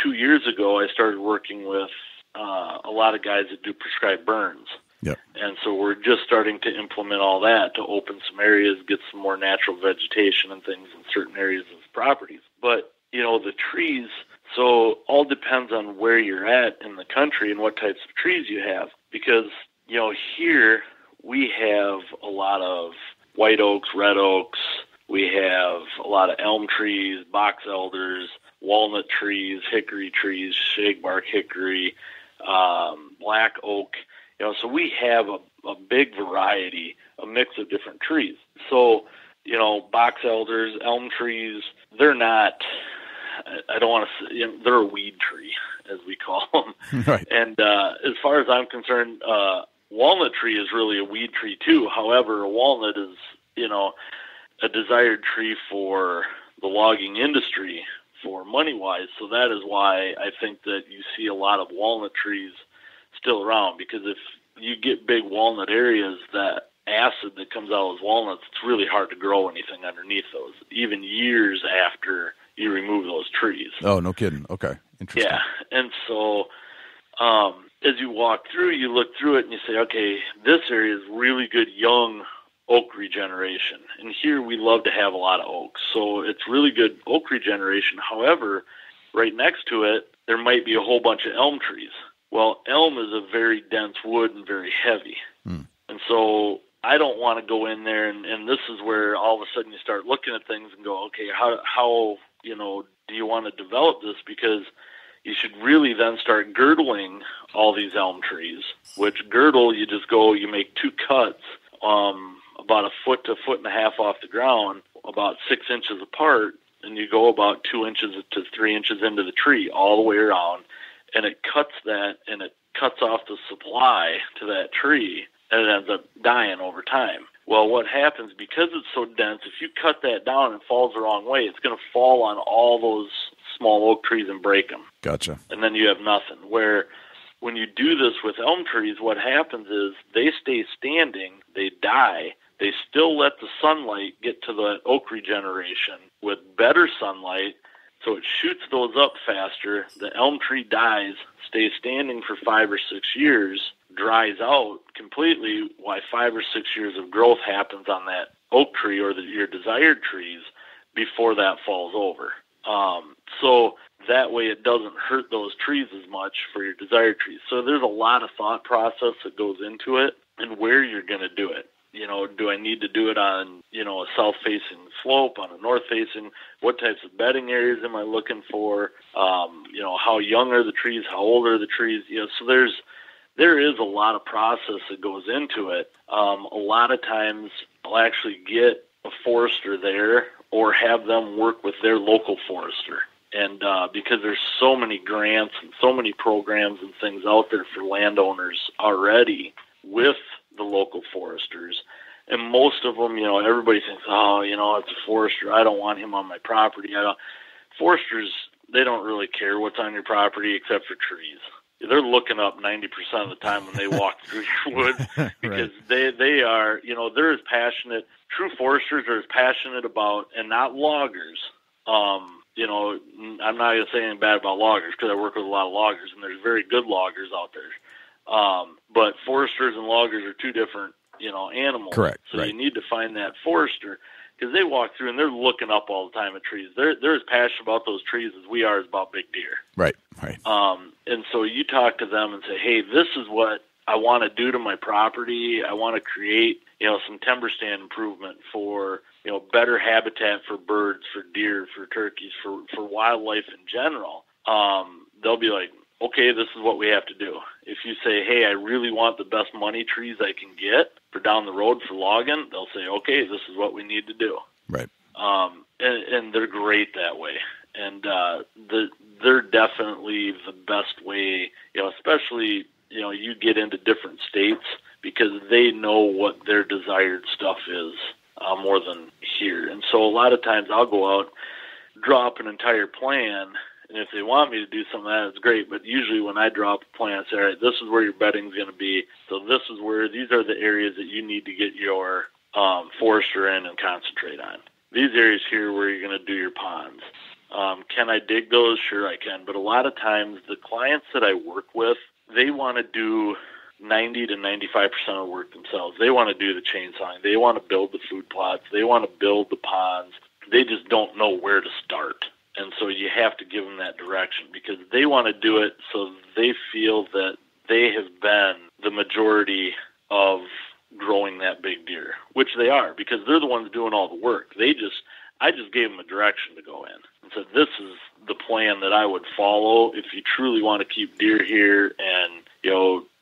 Speaker 1: 2 years ago, I started working with a lot of guys that do prescribed burns.
Speaker 2: Yep. And
Speaker 1: so we're just starting to implement all that to open some areas, get some more natural vegetation and things in certain areas of properties. But, the trees, so all depends on where you're at in the country and what types of trees you have. Because, here we have a lot of white oaks, red oaks. We have a lot of elm trees, box elders, walnut trees, hickory trees, shagbark hickory, black oak. So we have a big variety, a mix of different trees. So, box elders, elm trees, they're not, I don't want to say, they're a weed tree, as we call them.
Speaker 2: Right.
Speaker 1: And as far as I'm concerned, walnut tree is really a weed tree too. However, a walnut is, a desired tree for the logging industry for money-wise. So that is why I think that you see a lot of walnut trees still around, because if you get big walnut areas, that acid that comes out of those walnuts, it's really hard to grow anything underneath those, even years after you remove those trees.
Speaker 2: Oh, no kidding. Okay. Interesting.
Speaker 1: Yeah. And so as you walk through, you look through it and you say, okay, this area is really good young oak regeneration. And here we love to have a lot of oaks. So it's really good oak regeneration. However, right next to it, there might be a whole bunch of elm trees. Well, elm is a very dense wood and very heavy. And so I don't want to go in there, and this is where all of a sudden you start looking at things and go, okay, how do you want to develop this? Because you should really then start girdling all these elm trees, which girdle, you just go, you make two cuts, about a foot to a foot and a half off the ground, about 6 inches apart, and you go about 2 inches to 3 inches into the tree all the way around, and it cuts that, and it cuts off the supply to that tree, and it ends up dying over time. Well, what happens, because it's so dense, if you cut that down and it falls the wrong way, it's going to fall on all those small oak trees and break them.
Speaker 2: Gotcha.
Speaker 1: And then you have nothing. Where when you do this with elm trees, what happens is they stay standing, they die, they still let the sunlight get to the oak regeneration with better sunlight, so it shoots those up faster. The elm tree dies, stays standing for 5 or 6 years, dries out completely, while 5 or 6 years of growth happens on that oak tree or your desired trees before that falls over. So that way it doesn't hurt those trees as much for your desired trees. So there's a lot of thought process that goes into it and where you're going to do it. Do I need to do it on, a south-facing slope, on a north-facing? What types of bedding areas am I looking for? How young are the trees? How old are the trees? So there is a lot of process that goes into it. A lot of times I'll actually get a forester there or have them work with their local forester. And because there's so many grants and so many programs and things out there for landowners already with the local foresters. And most of them, everybody thinks, it's a forester. I don't want him on my property. Foresters, they don't really care what's on your property except for trees. They're looking up 90% of the time when they walk through your woods because right. they are, they're as passionate. True foresters are as passionate about, and not loggers. I'm not going to say anything bad about loggers because I work with a lot of loggers, and there's very good loggers out there. But foresters and loggers are two different, animals.
Speaker 2: Correct.
Speaker 1: So
Speaker 2: right.
Speaker 1: You need to find that forester because they walk through and they're looking up all the time at trees. They're as passionate about those trees as we are about big deer.
Speaker 2: Right, right.
Speaker 1: And so you talk to them and say, hey, this is what I want to do to my property. I want to create, some timber stand improvement for, better habitat for birds, for deer, for turkeys, for wildlife in general. They'll be like, okay, this is what we have to do. If you say, hey, I really want the best money trees I can get for down the road for logging, they'll say, okay, this is what we need to do.
Speaker 2: Right.
Speaker 1: and they're great that way. And they're definitely the best way, especially, you get into different states because they know what their desired stuff is more than here. And so a lot of times I'll go out, draw up an entire plan, and if they want me to do some of that, it's great. But usually when I draw up a plan, I say, all right, this is where your bedding's going to be. So these are the areas that you need to get your forester in and concentrate on. These areas here where you're going to do your ponds. Can I dig those? Sure I can. But a lot of times the clients that I work with, they want to do 90 to 95% of the work themselves. They want to do the chainsawing. They want to build the food plots. They want to build the ponds. They just don't know where to start. And so you have to give them that direction because they want to do it so they feel that they have been the majority of growing that big deer, which they are because they're the ones doing all the work. I just gave them a direction to go in and said, this is the plan that I would follow if you truly want to keep deer here and,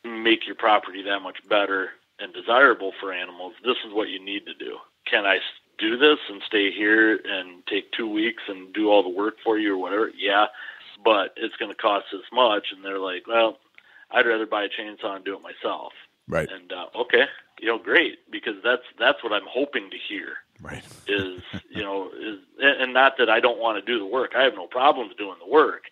Speaker 1: make your property that much better and desirable for animals. This is what you need to do. Can I do this and stay here and take 2 weeks and do all the work for you or whatever? Yeah, but it's going to cost this much. And they're like, well, I'd rather buy a chainsaw and do it myself.
Speaker 2: Right.
Speaker 1: And, okay, great, because that's what I'm hoping to hear.
Speaker 2: Right.
Speaker 1: And not that I don't want to do the work. I have no problems doing the work,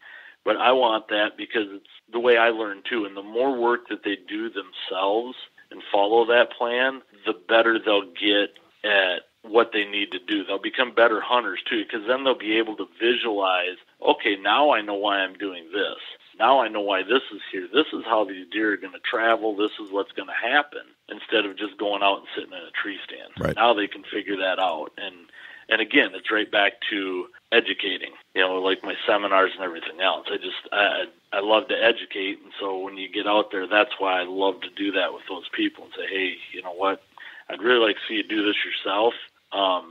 Speaker 1: but I want that because it's the way I learn too. And the more work that they do themselves and follow that plan, the better they'll get at what they need to do. They'll become better hunters too, because then they'll be able to visualize, okay, now I know why I'm doing this. Now I know why this is here. This is how these deer are going to travel. This is what's going to happen, instead of just going out and sitting in a tree stand.
Speaker 2: Right.
Speaker 1: Now they can figure that out. And again, it's right back to educating, like my seminars and everything else. I love to educate. And so when you get out there, that's why I love to do that with those people and say, hey, you know what? I'd really like to see you do this yourself.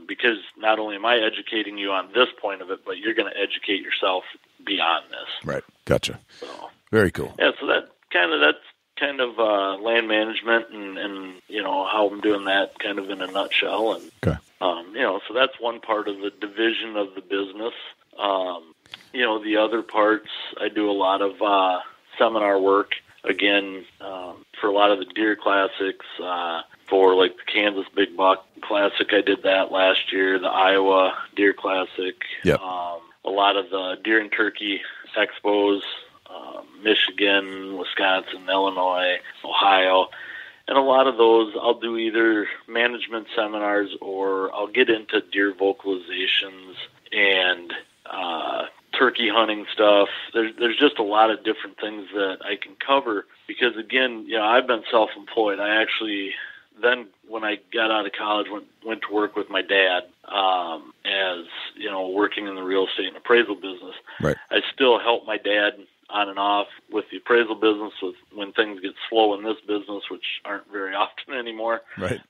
Speaker 1: Because not only am I educating you on this point of it, but you're going to educate yourself beyond this.
Speaker 2: Right. Gotcha.
Speaker 1: So,
Speaker 2: very cool.
Speaker 1: Yeah. So that's kind of land management and how I'm doing that kind of in a nutshell. And,
Speaker 2: okay.
Speaker 1: So that's one part of the division of the business. The other parts, I do a lot of seminar work, again, for a lot of the deer classics, for like the Kansas Big Buck Classic. I did that last year, the Iowa Deer Classic,
Speaker 2: yep.
Speaker 1: A lot of the deer and turkey expos, Michigan, Wisconsin, Illinois, Ohio. And a lot of those I'll do either management seminars or I'll get into deer vocalizations and turkey hunting stuff. There's just a lot of different things that I can cover because, again, I've been self-employed. I actually then, when I got out of college, went to work with my dad as, working in the real estate and appraisal business.
Speaker 2: Right.
Speaker 1: I still help my dad on and off with the appraisal business when things get slow in this business, which aren't very often anymore.
Speaker 2: Right.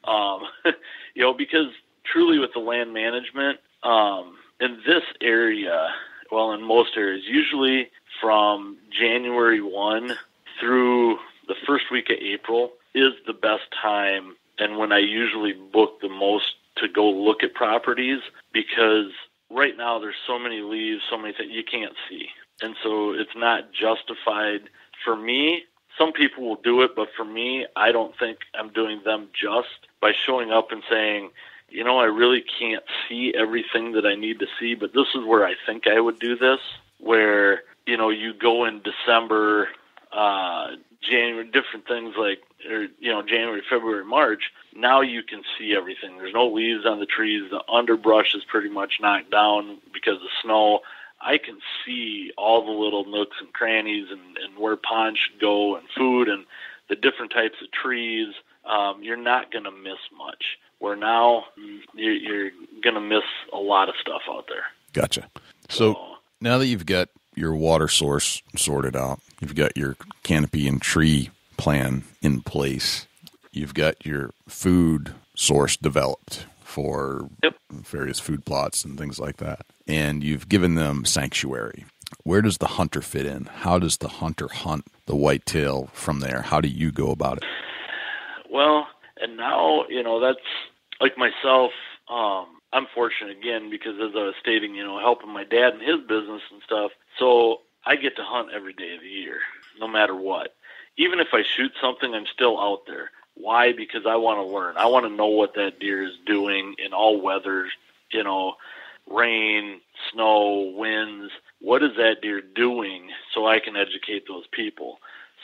Speaker 1: Because truly with the land management, in this area, well, in most areas, usually from January 1 through the first week of April is the best time and when I usually book the most to go look at properties, because right now there's so many leaves, so many things you can't see. And so it's not justified for me. Some people will do it, but for me, I don't think I'm doing them just by showing up and saying, I really can't see everything that I need to see, but this is where I think I would do this, where, you go in December, January, different things like, January, February, March, now you can see everything. There's no leaves on the trees. The underbrush is pretty much knocked down because of snow. I can see all the little nooks and crannies and where ponds should go and food and the different types of trees. You're not going to miss much. Where now you're going to miss a lot of stuff out there.
Speaker 2: Gotcha. So now that you've got your water source sorted out, you've got your canopy and tree plan in place, you've got your food source developed for various food plots and things like that, and you've given them sanctuary. Where does the hunter fit in? How does the hunter hunt the whitetail from there? How do you go about it? Well,
Speaker 1: and now, that's like myself. I'm fortunate again because, as I was stating, helping my dad in his business and stuff. So I get to hunt every day of the year, no matter what. Even if I shoot something, I'm still out there. Why? Because I want to learn. I want to know what that deer is doing in all weathers, rain, snow, winds. What is that deer doing so I can educate those people?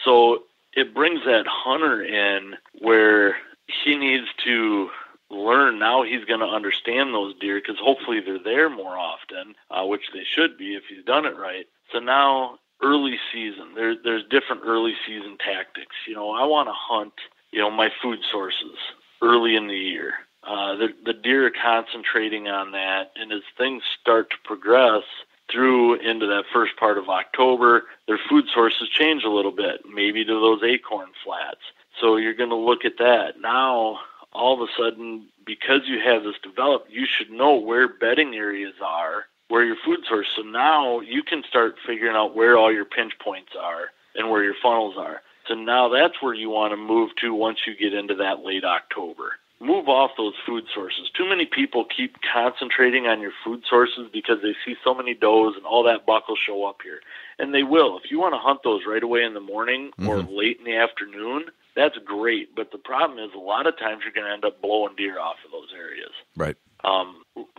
Speaker 1: So it brings that hunter in where he needs to learn. Now he's going to understand those deer because hopefully they're there more often, which they should be if he's done it right. So now early season, there's different early season tactics. I want to hunt, my food sources early in the year. The deer are concentrating on that, and as things start to progress through into that first part of October, their food sources change a little bit, maybe to those acorn flats. So you're going to look at that. Now, all of a sudden, because you have this developed, you should know where bedding areas are, where your food source. So now you can start figuring out where all your pinch points are and where your funnels are. So now that's where you want to move to once you get into that late October. Move off those food sources. Too many people keep concentrating on your food sources because they see so many does and all that buck will show up here. And they will. If you want to hunt those right away in the morning or late in the afternoon, that's great. But the problem is a lot of times you're going to end up blowing deer off of those areas.
Speaker 2: Right.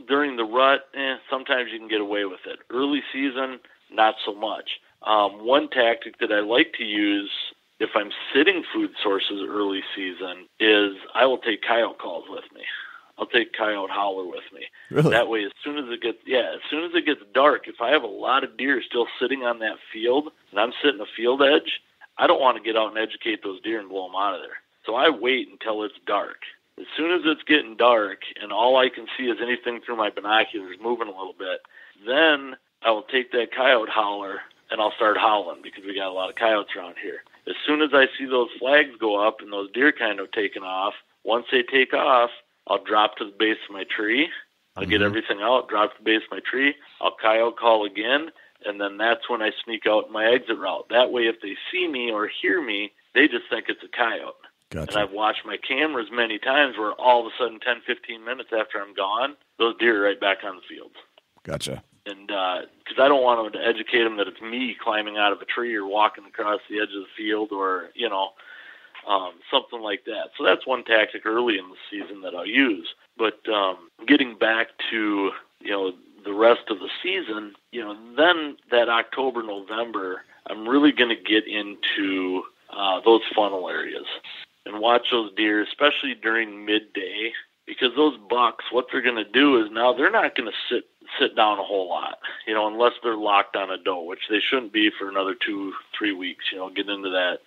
Speaker 1: During the rut, sometimes you can get away with it. Early season, not so much. One tactic that I like to use if I'm sitting food sources early season is I will take coyote calls with me. I'll take coyote howler with me.
Speaker 2: Really?
Speaker 1: That way, as soon as it gets dark, if I have a lot of deer still sitting on that field and I'm sitting a field edge, I don't want to get out and educate those deer and blow them out of there. So I wait until it's dark. As soon as it's getting dark and all I can see is anything through my binoculars moving a little bit, then I will take that coyote howler and I'll start howling because we got a lot of coyotes around here. As soon as I see those flags go up and those deer kind of taking off, once they take off, I'll drop to the base of my tree. I'll get everything out, drop to the base of my tree. I'll coyote call again, and then that's when I sneak out in my exit route. That way, if they see me or hear me, they just think it's a coyote.
Speaker 2: Gotcha.
Speaker 1: And I've watched my cameras many times where all of a sudden 10, 15 minutes after I'm gone, those deer are right back on the field.
Speaker 2: Gotcha.
Speaker 1: And because I don't want them to educate them that it's me climbing out of a tree or walking across the edge of the field or, something like that. So that's one tactic early in the season that I'll use. But getting back to, the rest of the season, then that October, November, I'm really going to get into those funnel areas and watch those deer, especially during midday, because those bucks, what they're going to do is now they're not going to sit down a whole lot, unless they're locked on a doe, which they shouldn't be for another 2-3 weeks, get into that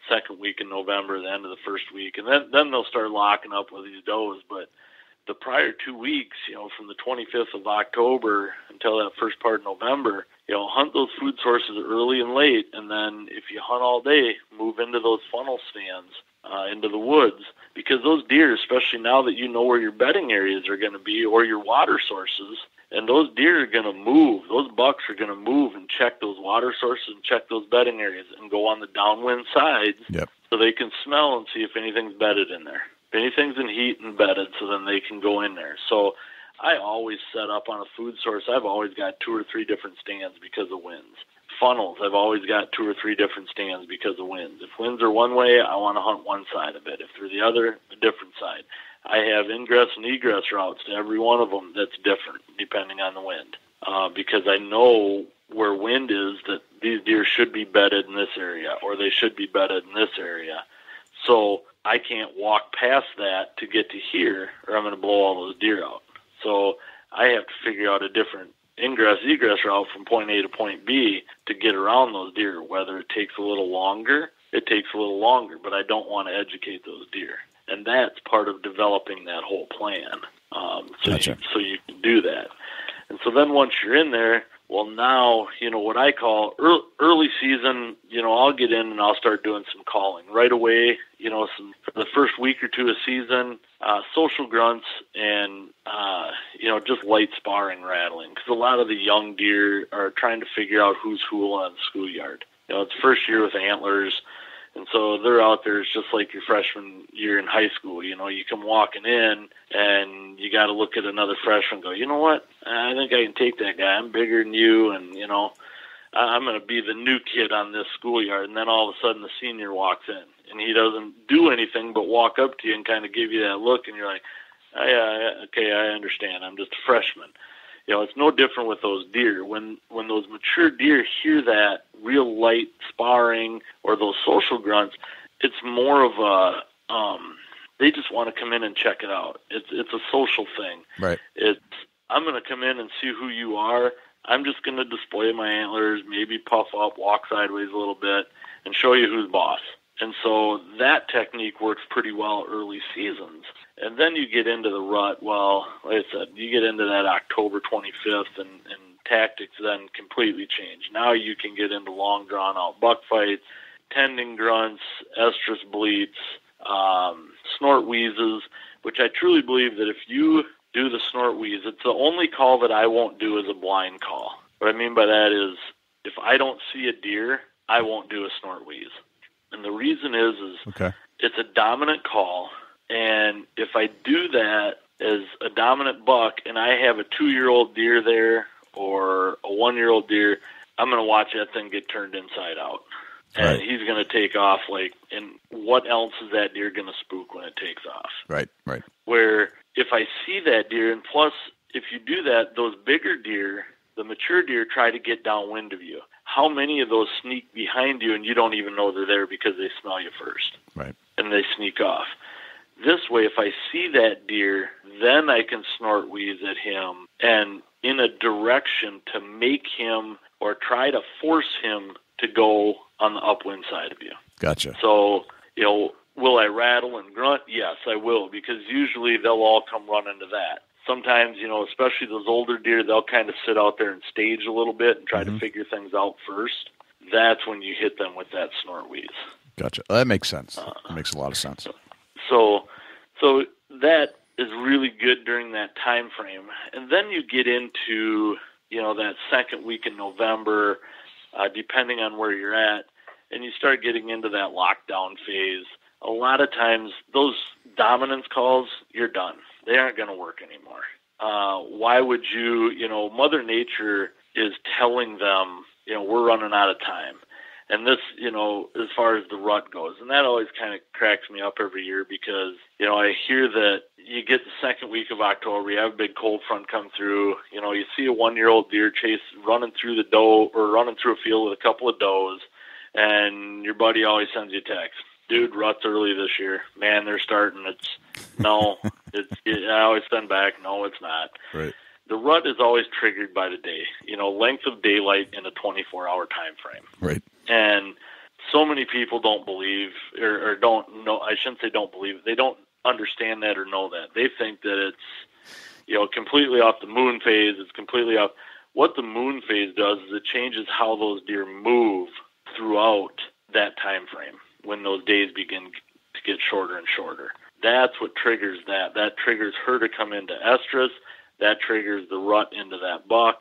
Speaker 1: second week in November, the end of the first week, and then they'll start locking up with these does. But the prior 2 weeks, from the 25th of October until that first part of November, hunt those food sources early and late, and then if you hunt all day, move into those funnel stands, into the woods, because those deer, especially now that you know where your bedding areas are going to be or your water sources, and those deer are going to move, those bucks are going to move and check those water sources and check those bedding areas and go on the downwind sides so they can smell and see if anything's bedded in there. If anything's in heat and bedded, so then they can go in there. So I always set up on a food source. I've always got 2 or 3 different stands because of winds. Funnels, I've always got 2 or 3 different stands because of winds. If winds are one way, I want to hunt one side of it. If they're the other, a different side. I have ingress and egress routes to every one of them that's different depending on the wind, because I know where wind is that these deer should be bedded in this area or they should be bedded in this area. So I can't walk past that to get to here or I'm going to blow all those deer out. So I have to figure out a different ingress-egress route from point A to point B to get around those deer. Whether it takes a little longer, it takes a little longer, but I don't want to educate those deer. And that's part of developing that whole plan.
Speaker 2: Gotcha.
Speaker 1: So you can do that. And so then once you're in there, well, now, what I call early season, I'll get in and I'll start doing some calling right away, for the first week or two of season, social grunts and, just light sparring rattling. Because a lot of the young deer are trying to figure out who's who on the schoolyard. It's first year with antlers. And so they're out there. It's just like your freshman year in high school. You know, you come walking in and you got to look at another freshman and go, you know what? I think I can take that guy. I'm bigger than you. And, you know, I'm going to be the new kid on this schoolyard. And then all of a sudden the senior walks in and he doesn't do anything but walk up to you and kind of give you that look. And you're like, oh, yeah, okay, I understand. I'm just a freshman. You know, it's no different with those deer. When those mature deer hear that real light sparring or those social grunts, it's more of a they just want to come in and check it out. It's a social thing.
Speaker 2: Right.
Speaker 1: It's I'm going to come in and see who you are. I'm just going to display my antlers, maybe puff up, walk sideways a little bit, and show you who's boss. And so that technique works pretty well early seasons. And then you get into the rut. Well, like I said, you get into that October 25th, and tactics then completely change. Now you can get into long, drawn-out buck fights, tending grunts, estrus bleats, snort wheezes, which I truly believe that if you do the snort wheeze, it's the only call that I won't do as a blind call. What I mean by that is if I don't see a deer, I won't do a snort wheeze. And the reason is
Speaker 2: okay.
Speaker 1: It's a dominant call. And if I do that as a dominant buck and I have a 2-year-old deer there or a 1-year-old deer, I'm going to watch that thing get turned inside out. And he's going to take off and what else is that deer going to spook when it takes off?
Speaker 2: Right.
Speaker 1: Where if I see that deer, and plus if you do that, those bigger deer, the mature deer, try to get downwind of you. How many of those sneak behind you and you don't even know they're there because they smell you first?
Speaker 2: Right.
Speaker 1: And they sneak off. This way, if I see that deer, then I can snort wheeze at him and in a direction to make him or try to force him to go on the upwind side of you.
Speaker 2: Gotcha.
Speaker 1: So, you know, will I rattle and grunt? Yes, I will, because usually they'll all come running to that. Sometimes, you know, especially those older deer, they'll kind of sit out there and stage a little bit and try to figure things out first. That's when you hit them with that snort wheeze.
Speaker 2: Gotcha. That makes sense. That makes a lot of sense.
Speaker 1: So that is really good during that time frame. And then you get into, you know, that second week in November, depending on where you're at, and you start getting into that lockdown phase. A lot of times those dominance calls, you're done. They aren't going to work anymore. Why would you, you know, Mother Nature is telling them, you know, we're running out of time. And this, you know, as far as the rut goes, and that always kind of cracks me up every year because, you know, I hear that you get the second week of October, you have a big cold front come through, you know, you see a 1-year-old deer running through the doe or running through a field with a couple of does, and your buddy always sends you a text. Dude, rut's early this year. Man, they're starting. I always send back, no, it's not.
Speaker 2: Right.
Speaker 1: The rut is always triggered by the day, you know, length of daylight in a 24-hour time frame.
Speaker 2: Right.
Speaker 1: And so many people don't believe or don't know, I shouldn't say don't believe, they don't understand that or know that. They think that it's, you know, completely off the moon phase. It's completely off. What the moon phase does is it changes how those deer move throughout that time frame when those days begin to get shorter and shorter. That's what triggers that. That triggers her to come into estrus. That triggers the rut into that buck.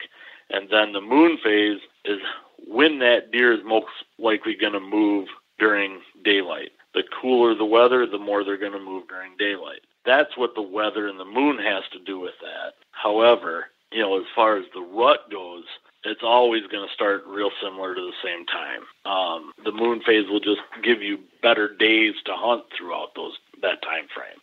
Speaker 1: And then the moon phase is when that deer is most likely going to move during daylight. The cooler the weather, the more they're going to move during daylight. That's what the weather and the moon has to do with that. However, you know, as far as the rut goes, it's always going to start real similar to the same time. The moon phase will just give you better days to hunt throughout that time frame.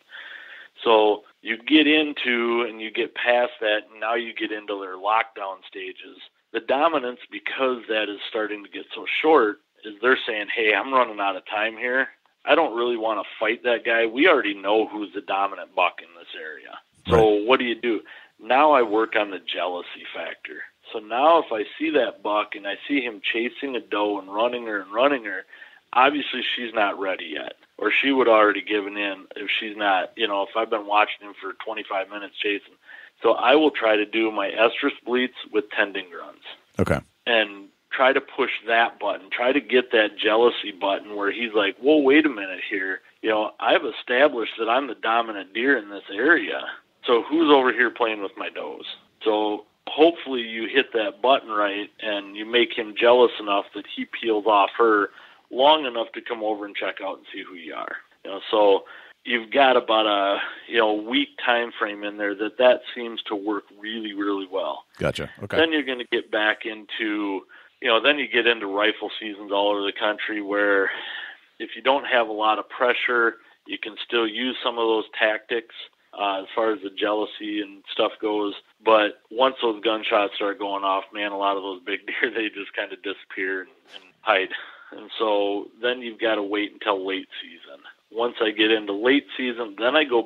Speaker 1: So you get into and you get past that, and now you get into their lockdown stages. The dominance, because that is starting to get so short, is they're saying, hey, I'm running out of time here. I don't really want to fight that guy. We already know who's the dominant buck in this area. So What do? Now I work on the jealousy factor. So now if I see that buck and I see him chasing a doe and running her, obviously she's not ready yet. Or she would have already given in if she's not, you know, if I've been watching him for 25 minutes chasing. So I will try to do my estrus bleats with tending grunts.
Speaker 2: Okay.
Speaker 1: And try to push that button. Try to get that jealousy button where he's like, whoa, wait a minute here. You know, I've established that I'm the dominant deer in this area. So who's over here playing with my does? So hopefully you hit that button right and you make him jealous enough that he peels off her long enough to come over and check out and see who you are. So you've got about a week time frame in there that seems to work really, really well.
Speaker 2: Gotcha. Okay.
Speaker 1: Then you're going to get back into, then you get into rifle seasons all over the country where if you don't have a lot of pressure, you can still use some of those tactics as far as the jealousy and stuff goes. But once those gunshots start going off, man, a lot of those big deer, they just kind of disappear and hide. And so then you've got to wait until late season. Once I get into late season, then I go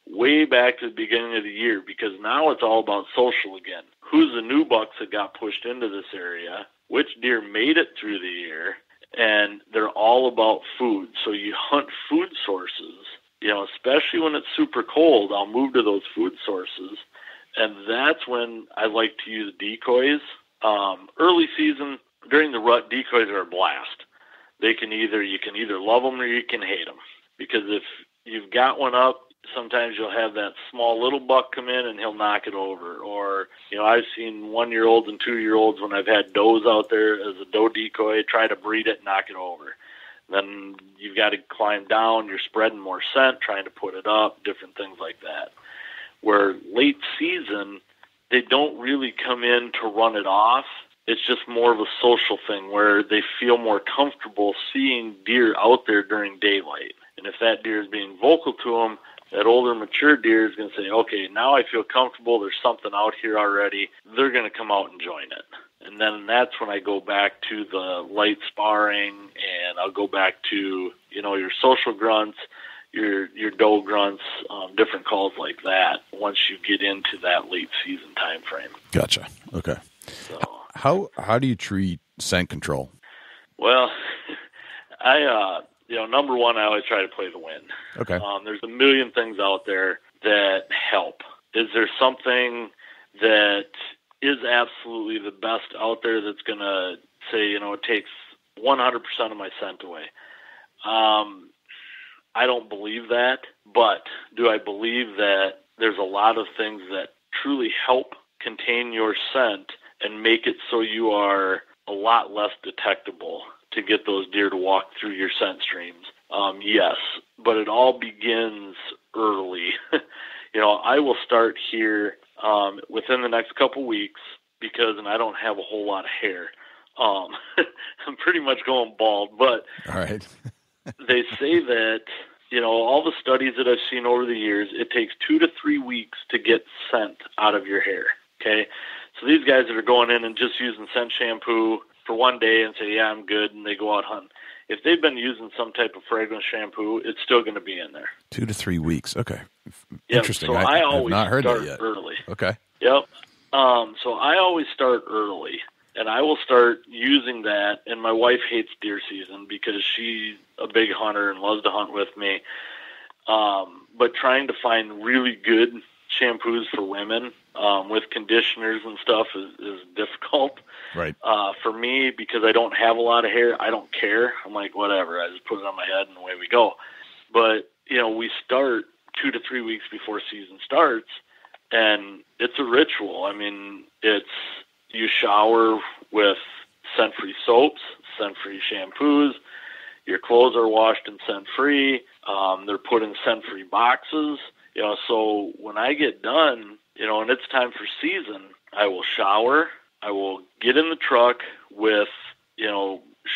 Speaker 1: way back to the beginning of the year, because now it's all about social again. Who's the new bucks that got pushed into this area? Which deer made it through the year? And they're all about food. So you hunt food sources, especially when it's super cold. I'll move to those food sources. And that's when I like to use decoys. Early season, during the rut, decoys are a blast. You can either love them or you can hate them. Because if you've got one up, sometimes you'll have that small little buck come in and he'll knock it over. Or, I've seen 1-year-olds and 2-year-olds when I've had does out there as a doe decoy, try to breed it and knock it over. Then you've got to climb down, you're spreading more scent, trying to put it up, different things like that. Where late season, they don't really come in to run it off. It's just more of a social thing where they feel more comfortable seeing deer out there during daylight. And if that deer is being vocal to them, that older, mature deer is going to say, okay, now I feel comfortable. There's something out here already. They're going to come out and join it. And then that's when I go back to the light sparring, and I'll go back to, your social grunts, your doe grunts, different calls like that once you get into that late season time frame.
Speaker 2: Gotcha. Okay.
Speaker 1: So,
Speaker 2: how do you treat scent control?
Speaker 1: Well, I number one, I always try to play the wind.
Speaker 2: Okay.
Speaker 1: There's a million things out there that help. Is there something that is absolutely the best out there that's going to say, it takes 100% of my scent away? I don't believe that, but do I believe that there's a lot of things that truly help contain your scent and make it so you are a lot less detectable to get those deer to walk through your scent streams? Yes, but it all begins early. I will start here within the next couple weeks and I don't have a whole lot of hair. I'm pretty much going bald, but
Speaker 2: all right.
Speaker 1: They say that, all the studies that I've seen over the years, it takes 2 to 3 weeks to get scent out of your hair. Okay. So these guys that are going in and just using scent shampoo for one day and say, yeah, I'm good, and they go out hunting. If they've been using some type of fragrance shampoo, it's still going to be in there.
Speaker 2: 2 to 3 weeks. Okay.
Speaker 1: Yep.
Speaker 2: Interesting.
Speaker 1: So I always
Speaker 2: have not heard
Speaker 1: start
Speaker 2: that yet.
Speaker 1: Early.
Speaker 2: Okay.
Speaker 1: Yep. So I always start early, and I will start using that. And my wife hates deer season because she's a big hunter and loves to hunt with me. But trying to find really good shampoos for women with conditioners and stuff is difficult.
Speaker 2: Right.
Speaker 1: For me, because I don't have a lot of hair, I don't care. I'm like, whatever. I just put it on my head and away we go. But, we start 2 to 3 weeks before season starts, and it's a ritual. I mean, you shower with scent-free soaps, scent-free shampoos. Your clothes are washed and scent-free. They're put in scent-free boxes. So when I get done, and it's time for season, I will shower. I will get in the truck with,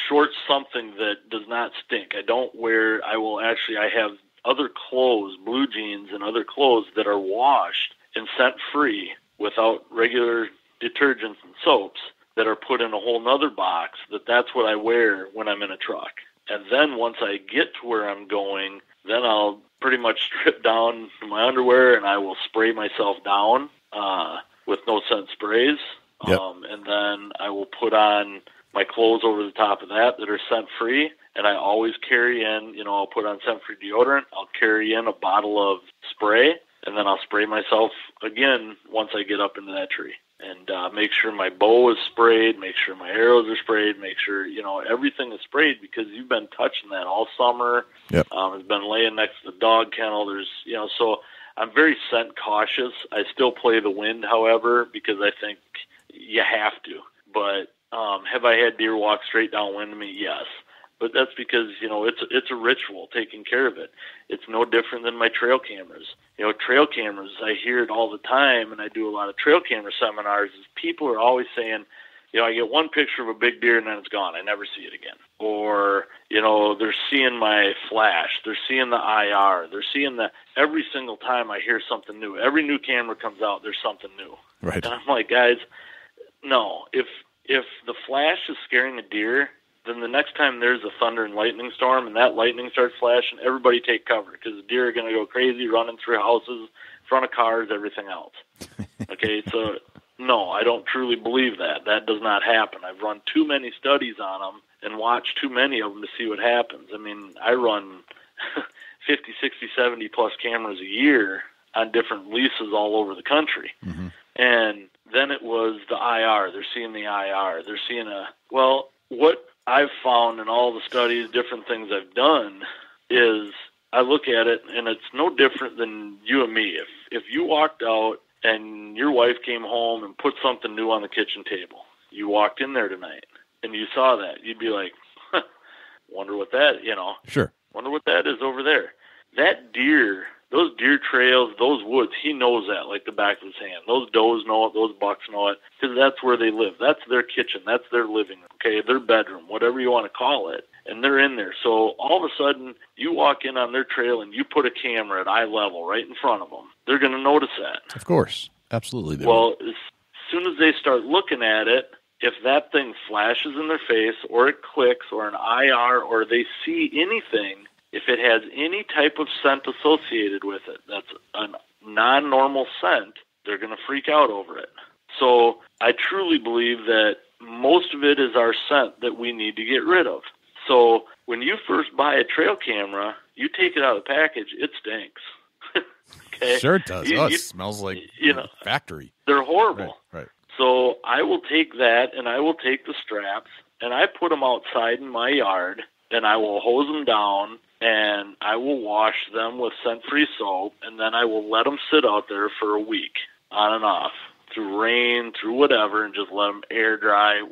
Speaker 1: short something that does not stink. I have other clothes, blue jeans and other clothes that are washed and scent-free without regular detergents and soaps that are put in a whole nother box. That's what I wear when I'm in a truck. And then once I get to where I'm going, then I'll pretty much strip down my underwear and I will spray myself down with no scent sprays.
Speaker 2: Yep.
Speaker 1: And then I will put on my clothes over the top of that are scent-free. And I always carry in, I'll put on scent-free deodorant. I'll carry in a bottle of spray, and then I'll spray myself again once I get up into that tree. And make sure my bow is sprayed, make sure my arrows are sprayed, make sure, everything is sprayed because you've been touching that all summer.
Speaker 2: Yep.
Speaker 1: It's been laying next to the dog kennel. There's, so I'm very scent cautious. I still play the wind, however, because I think you have to. But, Have I had deer walk straight downwind of me? Yes. But that's because, it's a ritual, taking care of it. It's no different than my trail cameras. Trail cameras, I hear it all the time, and I do a lot of trail camera seminars, is people are always saying, I get one picture of a big deer and then it's gone. I never see it again. Or, they're seeing my flash. They're seeing the IR. They're seeing that every single time I hear something new. Every new camera comes out, there's something new.
Speaker 2: Right.
Speaker 1: And I'm like, guys, no. If the flash is scaring a deer, then the next time there's a thunder and lightning storm and that lightning starts flashing, everybody take cover because the deer are going to go crazy running through houses, in front of cars, everything else. Okay, so no, I don't truly believe that. That does not happen. I've run too many studies on them and watched too many of them to see what happens. I mean, I run 50, 60, 70 plus cameras a year on different leases all over the country. Mm-hmm. And then it was the IR. They're seeing the IR. They're seeing what I've found in all the studies, different things I've done, is I look at it, and it's no different than you and me. If you walked out and your wife came home and put something new on the kitchen table, you walked in there tonight, and you saw that, you'd be like, wonder what that,
Speaker 2: Sure.
Speaker 1: Wonder what that is over there. That deer, those deer trails, those woods, he knows that like the back of his hand. Those does know it, those bucks know it, because that's where they live. That's their kitchen. That's their living room, okay, their bedroom, whatever you want to call it, and they're in there. So all of a sudden, you walk in on their trail and you put a camera at eye level right in front of them. They're going to notice that.
Speaker 2: Of course. Absolutely.
Speaker 1: Well, as soon as they start looking at it, if that thing flashes in their face or it clicks or an IR or they see anything, if it has any type of scent associated with it, that's a non-normal scent, they're going to freak out over it. So I truly believe that most of it is our scent that we need to get rid of. So when you first buy a trail camera, you take it out of the package, it stinks. Okay?
Speaker 2: Sure it does. It smells like factory.
Speaker 1: They're horrible.
Speaker 2: Right.
Speaker 1: So I will take that, and I will take the straps, and I put them outside in my yard, and I will hose them down, and I will wash them with scent-free soap, and then I will let them sit out there for a week, on and off, through rain, through whatever, and just let them air dry,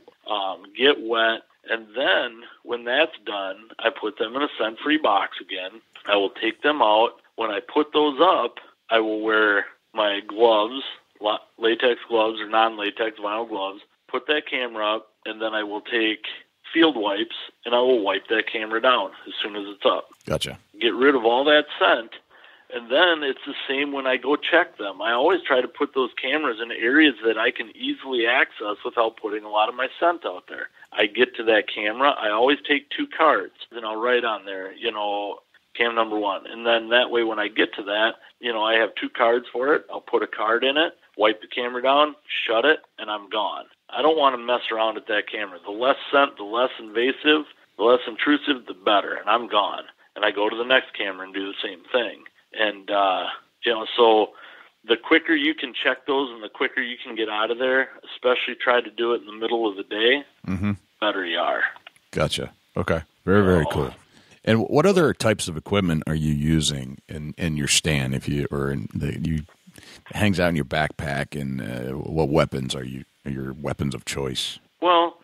Speaker 1: get wet. And then when that's done, I put them in a scent-free box again. I will take them out. When I put those up, I will wear my gloves, latex gloves or non-latex vinyl gloves, put that camera up, and then I will take field wipes, and I will wipe that camera down as soon as it's up.
Speaker 2: Gotcha.
Speaker 1: Get rid of all that scent, and then it's the same when I go check them. I always try to put those cameras in areas that I can easily access without putting a lot of my scent out there. I get to that camera, I always take 2 cards, and I'll write on there, cam number 1. And then that way when I get to that, I have 2 cards for it. I'll put a card in it, wipe the camera down, shut it, and I'm gone. I don't want to mess around with that camera. The less scent, the less invasive, the less intrusive, the better, and I'm gone. And I go to the next camera and do the same thing. And, so the quicker you can check those and the quicker you can get out of there, especially try to do it in the middle of the day, better you are.
Speaker 2: Gotcha. Okay. Very, very cool. And what other types of equipment are you using in your stand? You hangs out in your backpack, and what weapons are your weapons of choice?
Speaker 1: Well,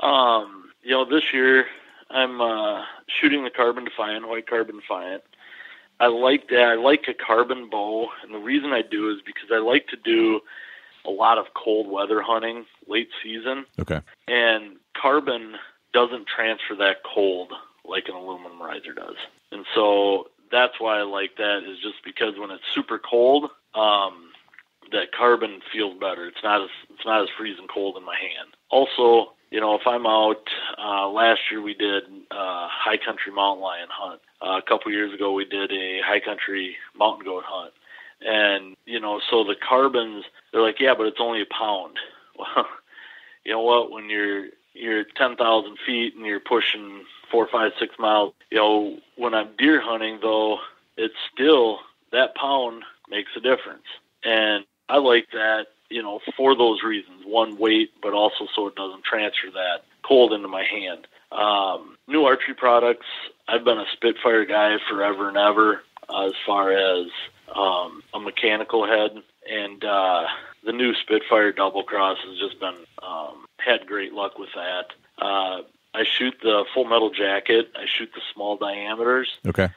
Speaker 1: this year I'm shooting the Carbon Defiant, white Carbon Defiant. I like that. I like a carbon bow, and the reason I do is because I like to do a lot of cold weather hunting late season.
Speaker 2: Okay.
Speaker 1: And carbon doesn't transfer that cold like an aluminum riser does. And so that's why I like that, is just because when it's super cold, that carbon feels better. It's not as freezing cold in my hand. Also, if I'm out, last year we did a high country mountain lion hunt. A couple years ago we did a high country mountain goat hunt. And, so the carbons, they're like, yeah, but it's only a pound. Well, you know what, when you're 10,000 feet and you're pushing 4, 5, 6 miles, when I'm deer hunting, though, it's still, that pound makes a difference. And I like that, for those reasons. One, weight, but also so it doesn't transfer that cold into my hand. New archery products, I've been a Spitfire guy forever and ever, as far as a mechanical head. And the new Spitfire Double Cross has just been had great luck with that. I shoot the full metal jacket. I shoot the small diameters.
Speaker 2: Okay.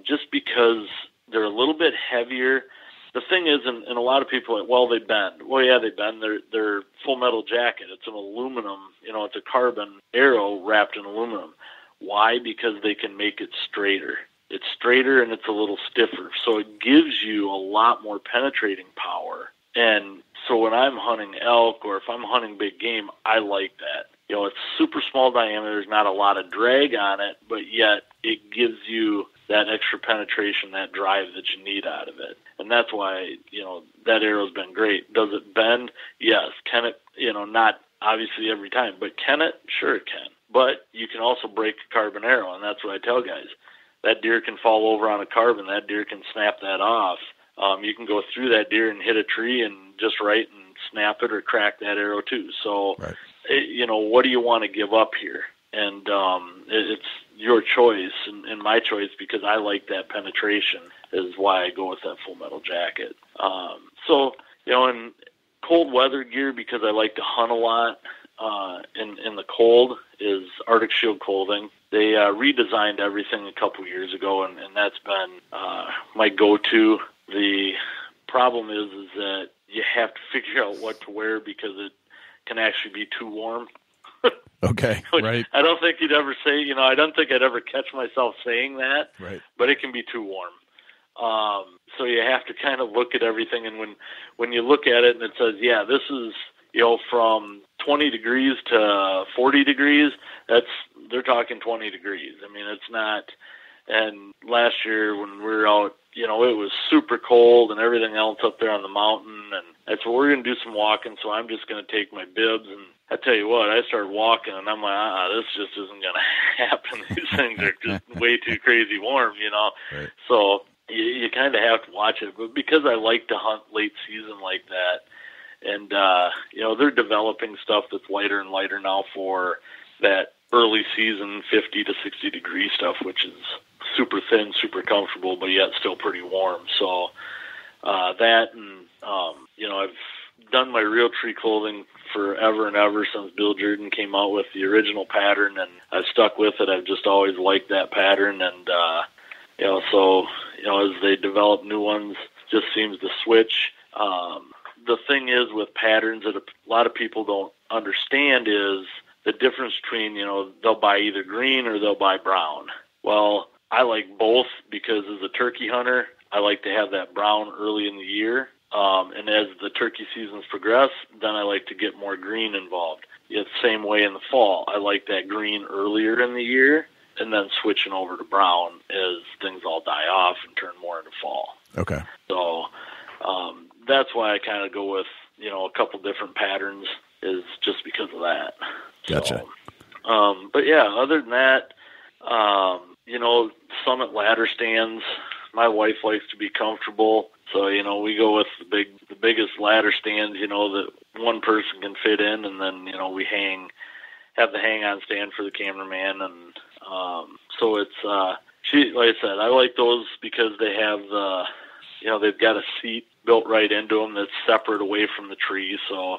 Speaker 1: Just because they're a little bit heavier. The thing is, and a lot of people are like, well, they bend. Well, yeah, they bend. They're full metal jacket. It's an aluminum, it's a carbon arrow wrapped in aluminum. Why? Because they can make it straighter. It's straighter and it's a little stiffer. So it gives you a lot more penetrating power. And so when I'm hunting elk or if I'm hunting big game, I like that. It's super small diameters, not a lot of drag on it, but yet it gives you that extra penetration, that drive that you need out of it. And that's why, that arrow's been great. Does it bend? Yes. Can it, not obviously every time, but can it? Sure it can. But you can also break a carbon arrow, and that's what I tell guys. That deer can fall over on a carbon. That deer can snap that off. You can go through that deer and hit a tree and just right and snap it or crack that arrow too. So,
Speaker 2: right.
Speaker 1: What do you want to give up here? And it's your choice and my choice because I like that penetration is why I go with that full metal jacket. In cold weather gear, because I like to hunt a lot in the cold, is Arctic Shield clothing. They redesigned everything a couple years ago, and that's been my go-to. The problem is that you have to figure out what to wear because it can actually be too warm.
Speaker 2: Okay, right.
Speaker 1: I don't think you'd ever say, I don't think I'd ever catch myself saying that,
Speaker 2: right.
Speaker 1: But it can be too warm. So you have to kind of look at everything, and when you look at it and it says, yeah, this is, from 20 degrees to 40 degrees, they're talking 20 degrees. I mean, it's not, and last year when we were out, it was super cold and everything else up there on the mountain, and that's what we're going to do some walking, so I'm just going to take my bibs, and I tell you what, I started walking, and I'm like, this just isn't going to happen. These things are just way too crazy warm,
Speaker 2: Right.
Speaker 1: So you kind of have to watch it, but because I like to hunt late season like that, and, they're developing stuff that's lighter and lighter now for that early season 50 to 60 degree stuff, which is super thin, super comfortable, but yet still pretty warm. So that and, I've done my real tree clothing forever and ever since Bill Jordan came out with the original pattern, and I've stuck with it. I've just always liked that pattern, and, as they develop new ones, just seems to switch. The thing is with patterns that a lot of people don't understand is the difference between, they'll buy either green or they'll buy brown. Well, I like both because as a turkey hunter, I like to have that brown early in the year. And as the turkey seasons progress, then I like to get more green involved. Yet same way in the fall, I like that green earlier in the year and then switching over to brown as things all die off and turn more into fall.
Speaker 2: Okay.
Speaker 1: So that's why I kind of go with, a couple different patterns is just because of that.
Speaker 2: Gotcha.
Speaker 1: So, but yeah, other than that, Summit ladder stands. My wife likes to be comfortable. So, we go with the biggest ladder stands, that one person can fit in, and then, we have the hang-on stand for the cameraman, and so it's like I said, I like those because they have the, they've got a seat built right into them that's separate away from the tree, so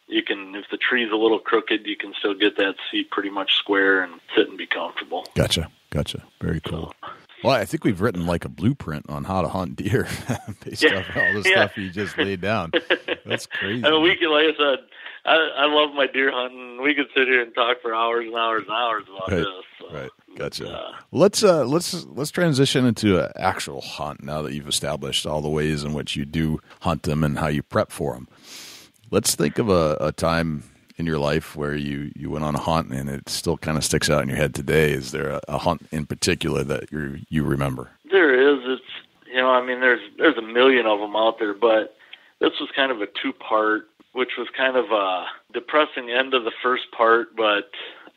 Speaker 1: you can, if the tree's a little crooked, you can still get that seat pretty much square and sit and be comfortable.
Speaker 2: Gotcha. Very cool. Well, I think we've written like a blueprint on how to hunt deer based off all the stuff you just laid down. That's crazy.
Speaker 1: I mean, we can, like I said, I love my deer hunting. We could sit here and talk for hours and hours and hours about this. So,
Speaker 2: right. Gotcha. Let's transition into an actual hunt now that you've established all the ways in which you do hunt them and how you prep for them. Let's think of a time in your life where you went on a hunt and it still kind of sticks out in your head today. Is there a hunt in particular that you remember?
Speaker 1: There is. It's, there's a million of them out there, but this was kind of a two-part, which was kind of a depressing end of the first part, but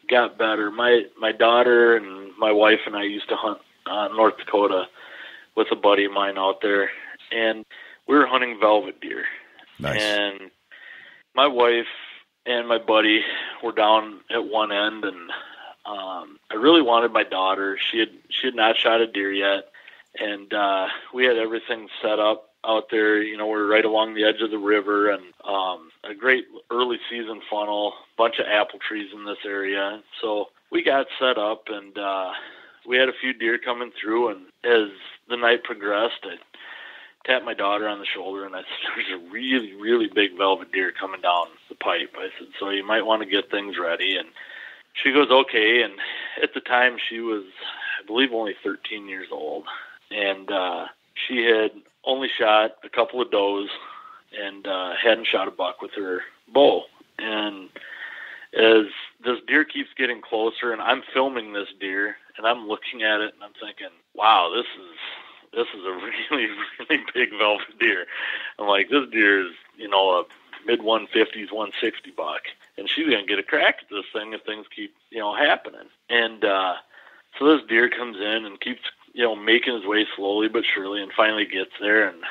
Speaker 1: got better. My daughter and my wife and I used to hunt North Dakota with a buddy of mine out there, and we were hunting velvet deer.
Speaker 2: Nice.
Speaker 1: And my wife and my buddy were down at one end, and I really wanted my daughter. She had not shot a deer yet, and we had everything set up out there. We're right along the edge of the river, and a great early season funnel, bunch of apple trees in this area. So we got set up, and we had a few deer coming through, and as the night progressed, I tapped my daughter on the shoulder, and I said, there's a really, really big velvet deer coming down the pipe. I said, so you might want to get things ready. And she goes, okay. And at the time, she was, I believe, only 13 years old. And she had only shot a couple of does and hadn't shot a buck with her bow. And as this deer keeps getting closer, and I'm filming this deer, and I'm looking at it, and I'm thinking, wow, this is a really, really big velvet deer. I'm like, this deer is, a mid-150s, 160 buck. And she's going to get a crack at this thing if things keep, happening. And so this deer comes in and keeps, making his way slowly but surely, and finally gets there. And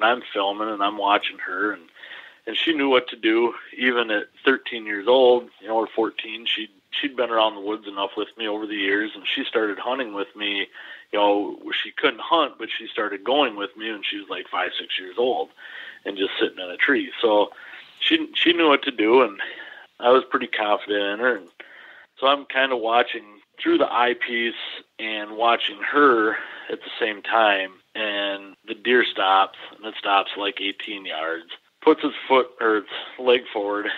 Speaker 1: I'm filming, and I'm watching her. And she knew what to do. Even at 13 years old, or 14, she'd been around the woods enough with me over the years, and she started hunting with me. She couldn't hunt, but she started going with me when she was like 5, 6 years old and just sitting in a tree. So she knew what to do, and I was pretty confident in her. And so I'm kind of watching through the eyepiece and watching her at the same time, and the deer stops, and it stops like 18 yards, puts its leg forward,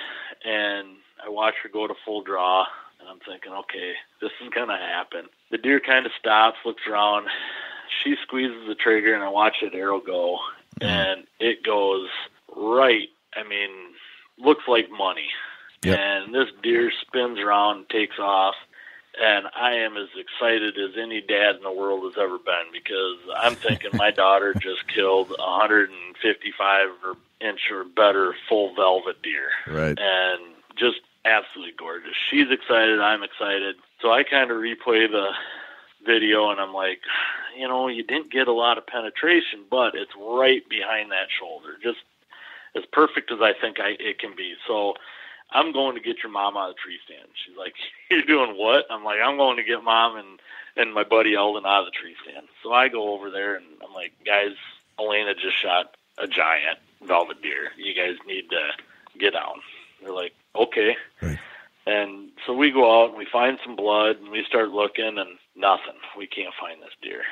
Speaker 1: and I watch her go to full draw. And I'm thinking, okay, this is going to happen. The deer kind of stops, looks around. She squeezes the trigger, and I watch that arrow go. And it goes right, looks like money.
Speaker 2: Yep.
Speaker 1: And this deer spins around and takes off. And I am as excited as any dad in the world has ever been, because I'm thinking my daughter just killed 155-inch or better full velvet deer.
Speaker 2: Right.
Speaker 1: And just absolutely gorgeous. She's excited. I'm excited. So I kind of replay the video, and I'm like, you didn't get a lot of penetration, but it's right behind that shoulder, just as perfect as I think it can be. So I'm going to get your mom out of the tree stand. She's like, you're doing what? I'm like, I'm going to get mom and my buddy Eldon out of the tree stand. So I go over there, and I'm like, guys, Elena just shot a giant velvet deer. You guys need to get down. They're like, okay.
Speaker 2: Right.
Speaker 1: And so we go out, and we find some blood, and we start looking, and nothing. We can't find this deer.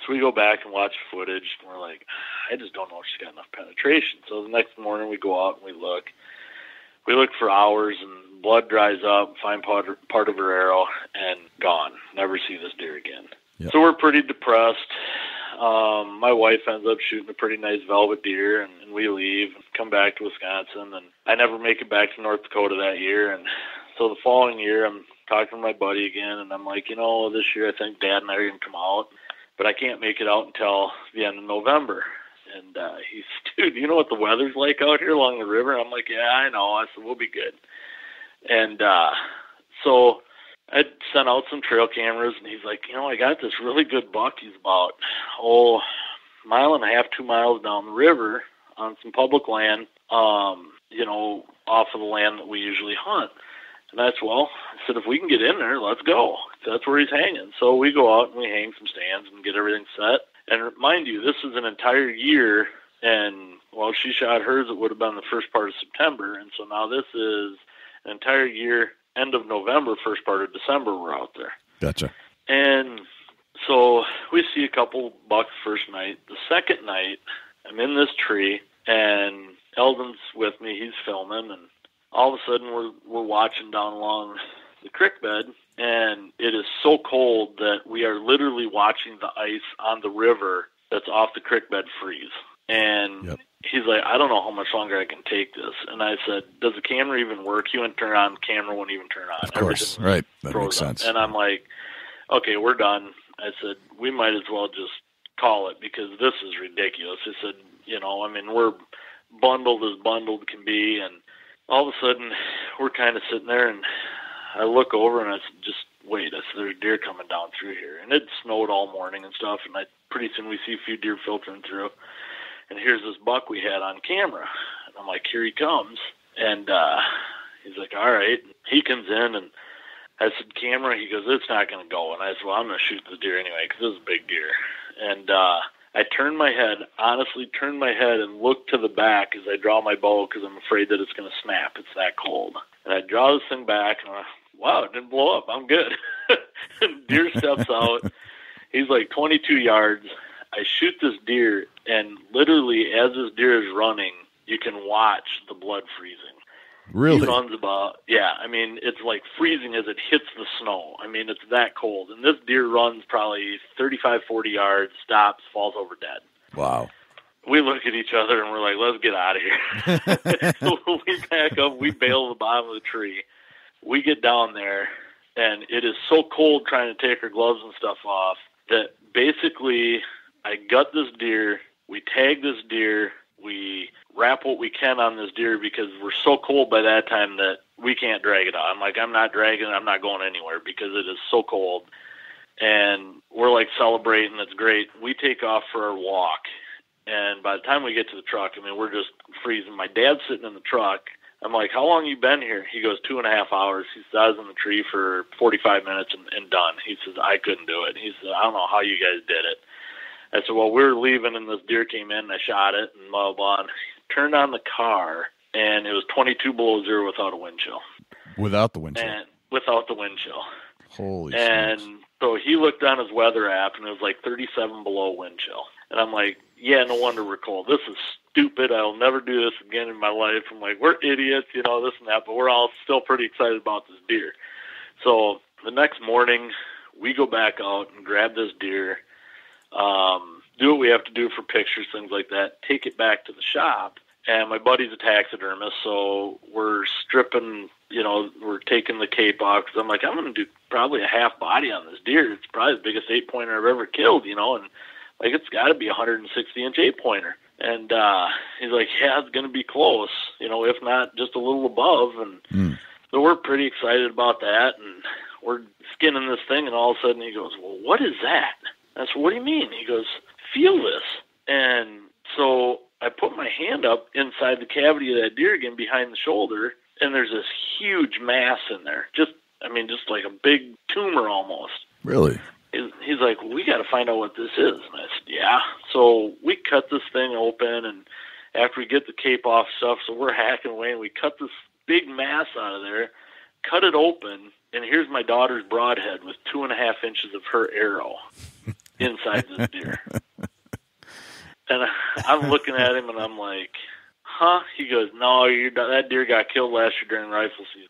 Speaker 1: So we go back and watch footage, and we're like, I just don't know if she's got enough penetration. So the next morning we go out and we look. We look for hours, and blood dries up, find part of her arrow, and gone. Never see this deer again.
Speaker 2: Yep.
Speaker 1: So we're pretty depressed. My wife ends up shooting a pretty nice velvet deer, and we leave and come back to Wisconsin. And I never make it back to North Dakota that year. And so the following year, I'm talking to my buddy again, and I'm like, this year I think Dad and I are going to come out, but I can't make it out until the end of November. And he's, dude, you know what the weather's like out here along the river? And I'm like, yeah, I know. I said, we'll be good. And so I sent out some trail cameras, and he's like, I got this really good buck. He's about, a mile and a half, 2 miles down the river on some public land, off of the land that we usually hunt. And I said, if we can get in there, let's go. That's where he's hanging. So we go out and we hang some stands and get everything set. And mind you, this is an entire year, and while she shot hers, it would have been the first part of September. And so now this is an entire year, end of November, first part of December, we're out there.
Speaker 2: Gotcha.
Speaker 1: And so we see a couple bucks first night. The second night, I'm in this tree, and Eldon's with me. He's filming, and all of a sudden we're watching down along the creek bed, and it is so cold that we are literally watching the ice on the river that's off the creek bed freeze. And he's like, I don't know how much longer I can take this. And I said, does the camera even work? He wouldn't turn on, the camera wouldn't even turn on.
Speaker 2: Of course, right. That makes sense.
Speaker 1: And I'm like, okay, we're done. I said, we might as well just call it, because this is ridiculous. I said, we're bundled as bundled can be. And all of a sudden, we're kind of sitting there, and I look over, and I said, just wait. I said, there's deer coming down through here. And it snowed all morning and stuff, and pretty soon we see a few deer filtering through. And here's this buck we had on camera. And I'm like, here he comes. And he's like, all right. And he comes in, and I said, camera? He goes, it's not going to go. And I said, well, I'm going to shoot the deer anyway, because this is a big deer. And I I honestly turned my head and looked to the back as I draw my bow because I'm afraid that it's going to snap. It's that cold. And I draw this thing back, and wow, it didn't blow up. I'm good. Deer steps out. He's like 22 yards. I shoot this deer, and literally as this deer is running, you can watch the blood freezing.
Speaker 2: Really?
Speaker 1: He runs it's like freezing as it hits the snow. It's that cold. And this deer runs probably 35, 40 yards, stops, falls over dead.
Speaker 2: Wow.
Speaker 1: We look at each other and we're like, let's get out of here. So we back up, we bail the bottom of the tree. We get down there, and it is so cold trying to take our gloves and stuff off that basically I gut this deer, we tag this deer, we wrap what we can on this deer because we're so cold by that time that we can't drag it out. I'm like, I'm not dragging it, I'm not going anywhere because it is so cold. And we're like celebrating, it's great. We take off for our walk. And by the time we get to the truck, we're just freezing. My dad's sitting in the truck. I'm like, how long you been here? He goes, 2.5 hours. He says, I was in the tree for 45 minutes and done. He says, I couldn't do it. He said, I don't know how you guys did it. I said, well, we were leaving, and this deer came in, and I shot it, and blah, blah, blah. And turned on the car, and it was 22 below zero without a wind chill.
Speaker 2: Without the wind chill?
Speaker 1: And without the wind chill.
Speaker 2: Holy
Speaker 1: And
Speaker 2: smokes.
Speaker 1: So he looked on his weather app, and it was like 37 below wind chill. And I'm like, yeah, no wonder we're cold. This is stupid. I'll never do this again in my life. I'm like, we're idiots, this and that, but we're all still pretty excited about this deer. So the next morning, we go back out and grab this deer, do what we have to do for pictures, things like that, take it back to the shop. And my buddy's a taxidermist, so we're stripping, we're taking the cape off because I'm like, I'm going to do probably a half body on this deer. It's probably the biggest 8-pointer I've ever killed, and like it's got to be a 160-inch 8-pointer. And he's like, yeah, it's going to be close, if not just a little above. And so we're pretty excited about that, and we're skinning this thing, and all of a sudden he goes, well, what is that? I said, what do you mean? He goes, feel this. And so I put my hand up inside the cavity of that deer again behind the shoulder, and there's this huge mass in there. Just like a big tumor almost.
Speaker 2: Really?
Speaker 1: He's like, well, we got to find out what this is. And I said, yeah. So we cut this thing open, and after we get the cape off stuff, so we're hacking away, and we cut this big mass out of there, cut it open, and here's my daughter's broadhead with 2.5 inches of her arrow inside this deer. And I'm looking at him, and I'm like, huh? He goes, no, that deer got killed last year during rifle season.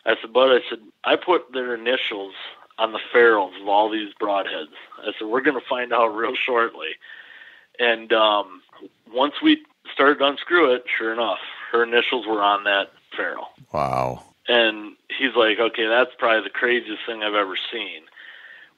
Speaker 1: I said, but I put their initials on the ferrules of all these broadheads. I said, we're going to find out real shortly. And once we started to unscrew it, sure enough, her initials were on that ferrule.
Speaker 2: Wow.
Speaker 1: And he's like, okay, that's probably the craziest thing I've ever seen.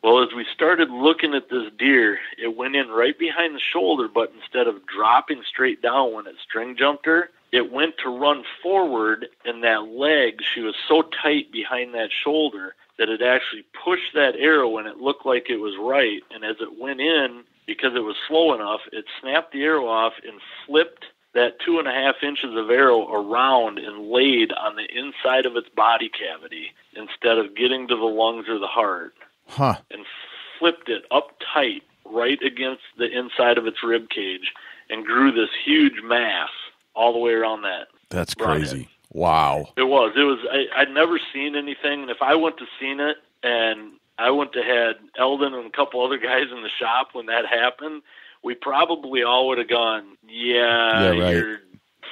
Speaker 1: Well, as we started looking at this deer, it went in right behind the shoulder, but instead of dropping straight down when it string jumped her, it went to run forward, and that leg, she was so tight behind that shoulder that it actually pushed that arrow, and it looked like it was right. And as it went in, because it was slow enough, it snapped the arrow off and flipped that 2.5 inches of arrow around and laid on the inside of its body cavity instead of getting to the lungs or the heart.
Speaker 2: Huh.
Speaker 1: And flipped it up tight right against the inside of its rib cage and grew this huge mass all the way around that.
Speaker 2: That's
Speaker 1: broadhead.
Speaker 2: crazy. Wow.
Speaker 1: It was. I'd never seen anything, and if I went to seen it, and I went to had Eldon and a couple other guys in the shop when that happened, we probably all would have gone, yeah,
Speaker 2: right.
Speaker 1: You're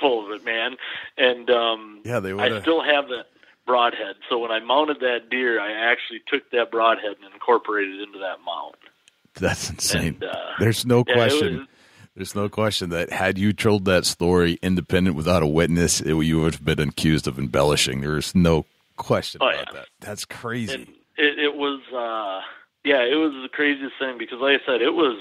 Speaker 1: full of it, man. And
Speaker 2: they would.
Speaker 1: I still have the broadhead. So when I mounted that deer, I actually took that broadhead and incorporated it into that mount.
Speaker 2: That's insane.
Speaker 1: And,
Speaker 2: There's no question. There's no question that had you told that story independent without a witness, you would have been accused of embellishing. There's no question about that. That's crazy.
Speaker 1: And it was, it was the craziest thing because, like I said, it was